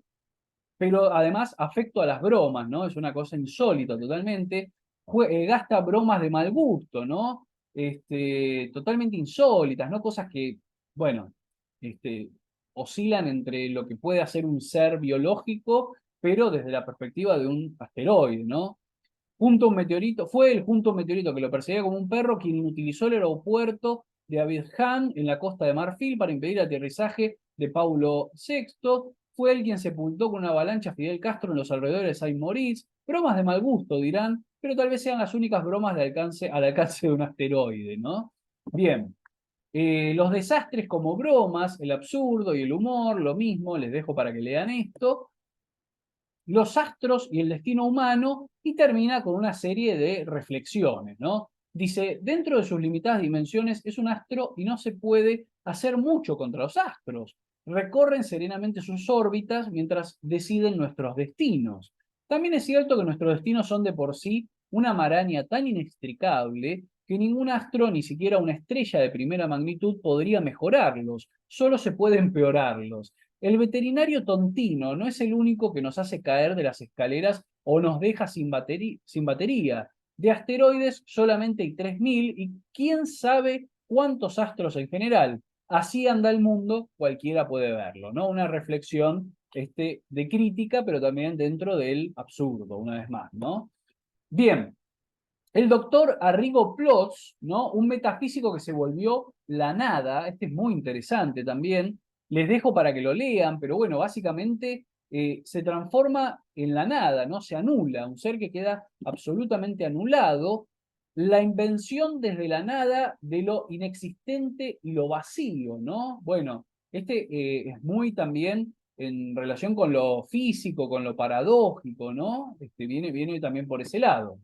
pero además afecto a las bromas, ¿no? Es una cosa insólita totalmente. Gasta bromas de mal gusto, ¿no? Totalmente insólitas, ¿no? Cosas que, bueno, este, oscilan entre lo que puede hacer un ser biológico, pero desde la perspectiva de un asteroide, ¿no? Fue el junto a un meteorito que lo perseguía como un perro quien utilizó el aeropuerto de Abidjan en la costa de Marfil para impedir el aterrizaje de Paulo VI. Fue él quien sepultó con una avalancha a Fidel Castro en los alrededores de Saint-Maurice. Bromas de mal gusto, dirán, pero tal vez sean las únicas bromas al alcance de un asteroide, ¿no? Bien. Los desastres como bromas, el absurdo y el humor, lo mismo, les dejo para que lean esto, los astros y el destino humano, y termina con una serie de reflexiones, ¿no? Dice, dentro de sus limitadas dimensiones es un astro y no se puede hacer mucho contra los astros. Recorren serenamente sus órbitas mientras deciden nuestros destinos. También es cierto que nuestros destinos son de por sí una maraña tan inextricable que ningún astro, ni siquiera una estrella de primera magnitud, podría mejorarlos, solo se puede empeorarlos. El veterinario tontino no es el único que nos hace caer de las escaleras o nos deja sin batería. De asteroides solamente hay 3.000 y quién sabe cuántos astros en general. Así anda el mundo, cualquiera puede verlo, ¿no? Una reflexión de crítica, pero también dentro del absurdo, una vez más, ¿no? Bien, el doctor Arrigo Plotz, ¿no? Un metafísico que se volvió la nada, este es muy interesante también, les dejo para que lo lean, pero bueno, básicamente se transforma en la nada, ¿no? Se anula, un ser que queda absolutamente anulado, la invención desde la nada de lo inexistente y lo vacío, ¿no? Bueno, es muy también en relación con lo físico, con lo paradójico, ¿no? Viene también por ese lado.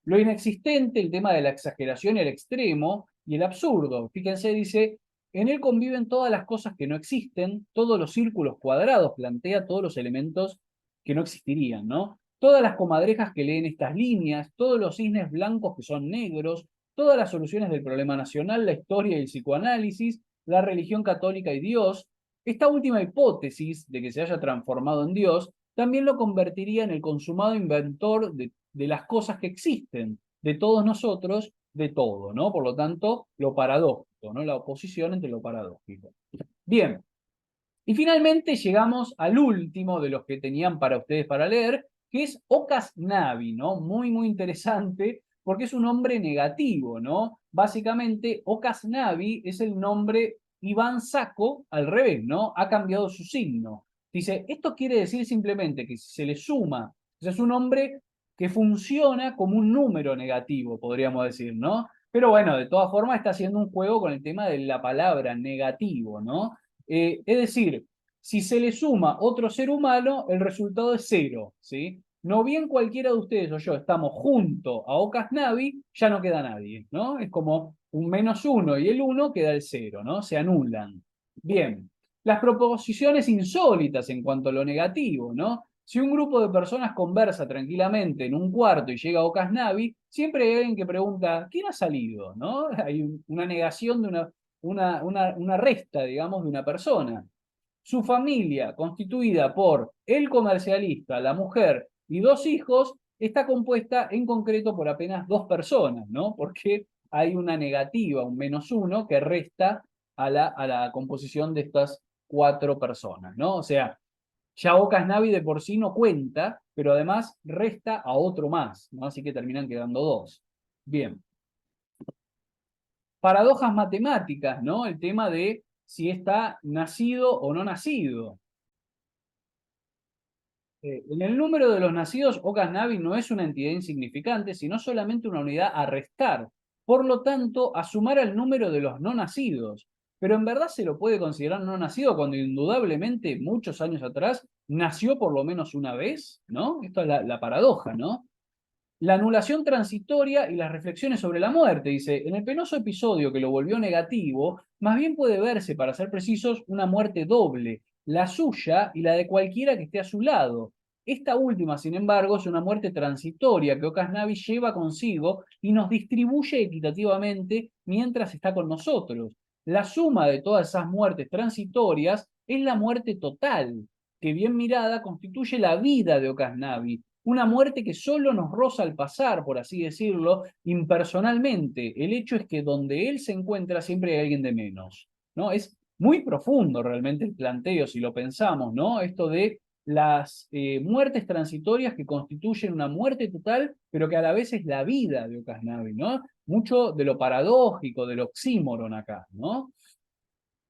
Lo inexistente, el tema de la exageración y el extremo, y el absurdo. Fíjense, dice, En él conviven todas las cosas que no existen, todos los círculos cuadrados, plantea todos los elementos que no existirían, ¿no? Todas las comadrejas que leen estas líneas, todos los cisnes blancos que son negros, todas las soluciones del problema nacional, la historia y el psicoanálisis, la religión católica y Dios. Esta última hipótesis de que se haya transformado en Dios también lo convertiría en el consumado inventor de las cosas que existen, de todos nosotros, de todo, ¿no? Por lo tanto, lo paradójico, ¿no? La oposición entre lo paradójico. Bien, y finalmente llegamos al último de los que tenían para ustedes para leer, que es Ocas Navi, ¿no? Muy, muy interesante, porque es un nombre negativo, ¿no? Básicamente, Ocas Navi es el nombre Iván Saco al revés, ¿no? Ha cambiado su signo. Dice, esto quiere decir simplemente que si se le suma, o sea, es un nombre que funciona como un número negativo, podríamos decir, ¿no? Pero bueno, de todas formas está haciendo un juego con el tema de la palabra negativo, ¿no? Es decir, si se le suma otro ser humano, el resultado es cero, ¿sí? No bien cualquiera de ustedes o yo estamos junto a Ocas Navi, ya no queda nadie, ¿no? Es como un -1 y el 1 queda el 0, ¿no? Se anulan. Bien, las proposiciones insólitas en cuanto a lo negativo, ¿no? Si un grupo de personas conversa tranquilamente en un cuarto y llega Ocas Navi, siempre hay alguien que pregunta, ¿quién ha salido? ¿No? Hay una negación de una resta, digamos, de una persona. Su familia, constituida por el comercialista, la mujer y 2 hijos, está compuesta en concreto por apenas 2 personas, ¿no? Porque hay una negativa, un -1, que resta a la composición de estas 4 personas, ¿no? O sea, ya Ocas Navi de por sí no cuenta, pero además resta a otro más, ¿no? Así que terminan quedando 2. Bien. Paradojas matemáticas, ¿no? El tema de si está nacido o no nacido. En el número de los nacidos, Ocas Navi no es una entidad insignificante, sino solamente una unidad a restar. Por lo tanto, a sumar al número de los no nacidos. Pero en verdad se lo puede considerar no nacido cuando indudablemente muchos años atrás nació por lo menos una vez, ¿no? Esto es la paradoja, ¿no? La anulación transitoria y las reflexiones sobre la muerte. Dice, en el penoso episodio que lo volvió negativo, más bien puede verse, para ser precisos, una muerte doble, la suya y la de cualquiera que esté a su lado. Esta última, sin embargo, es una muerte transitoria que Ocas Navi lleva consigo y nos distribuye equitativamente mientras está con nosotros. La suma de todas esas muertes transitorias es la muerte total, que bien mirada constituye la vida de Ocas Navi, una muerte que solo nos roza al pasar, por así decirlo, impersonalmente. El hecho es que donde él se encuentra siempre hay alguien de menos, ¿no? Es muy profundo realmente el planteo, si lo pensamos, ¿no? Esto de las muertes transitorias que constituyen una muerte total, pero que a la vez es la vida de Ocas Navi, ¿no? Mucho de lo paradójico, del oxímoron acá, ¿no?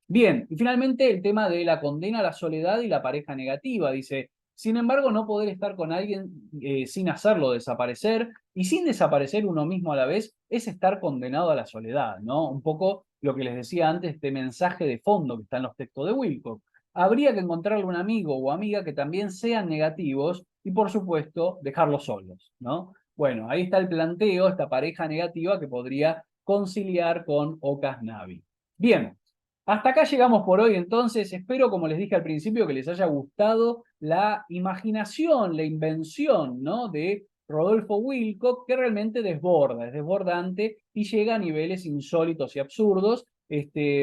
Bien, y finalmente el tema de la condena a la soledad y la pareja negativa. Dice, sin embargo, no poder estar con alguien sin hacerlo desaparecer y sin desaparecer uno mismo a la vez es estar condenado a la soledad, ¿no? Un poco lo que les decía antes, este mensaje de fondo que está en los textos de Wilcock. Habría que encontrarle un amigo o amiga que también sean negativos y, por supuesto, dejarlos solos, ¿no? Bueno, ahí está el planteo, esta pareja negativa que podría conciliar con Ocas Navi. Bien. Hasta acá llegamos por hoy, entonces espero, como les dije al principio, que les haya gustado la imaginación, la invención, ¿no? de Rodolfo Wilcock, que realmente desborda, es desbordante y llega a niveles insólitos y absurdos.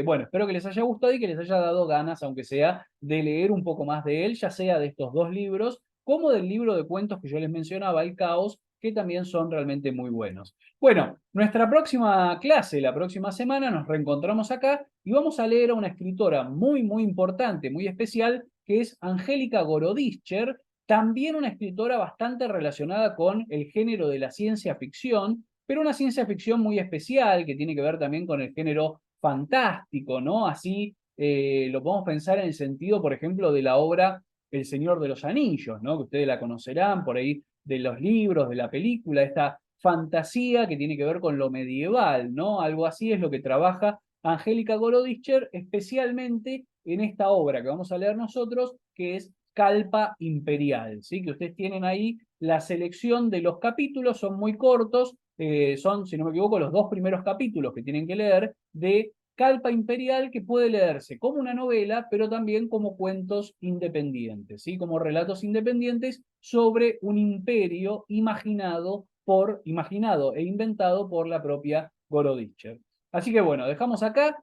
Bueno, espero que les haya gustado y que les haya dado ganas, aunque sea, de leer un poco más de él, ya sea de estos 2 libros, como del libro de cuentos que yo les mencionaba, El Caos, que también son realmente muy buenos. Bueno, nuestra próxima clase, la próxima semana, nos reencontramos acá y vamos a leer a una escritora muy, muy importante, muy especial, que es Angélica Gorodischer, también una escritora bastante relacionada con el género de la ciencia ficción, pero una ciencia ficción muy especial, que tiene que ver también con el género fantástico, ¿no? Así lo podemos pensar en el sentido, por ejemplo, de la obra El Señor de los Anillos, ¿no? Que ustedes la conocerán por ahí de los libros, de la película, esta fantasía que tiene que ver con lo medieval, ¿no? Algo así es lo que trabaja Angélica Gorodischer, especialmente en esta obra que vamos a leer nosotros, que es Calpa Imperial, ¿sí? Que ustedes tienen ahí la selección de los capítulos, son muy cortos, son, si no me equivoco, los 2 primeros capítulos que tienen que leer de Calpa Imperial, que puede leerse como una novela, pero también como cuentos independientes, ¿sí? Como relatos independientes sobre un imperio imaginado e inventado por la propia Gorodischer. Así que bueno, dejamos acá.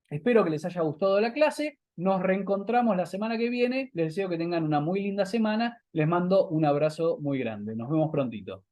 Espero que les haya gustado la clase. Nos reencontramos la semana que viene. Les deseo que tengan una muy linda semana. Les mando un abrazo muy grande. Nos vemos prontito.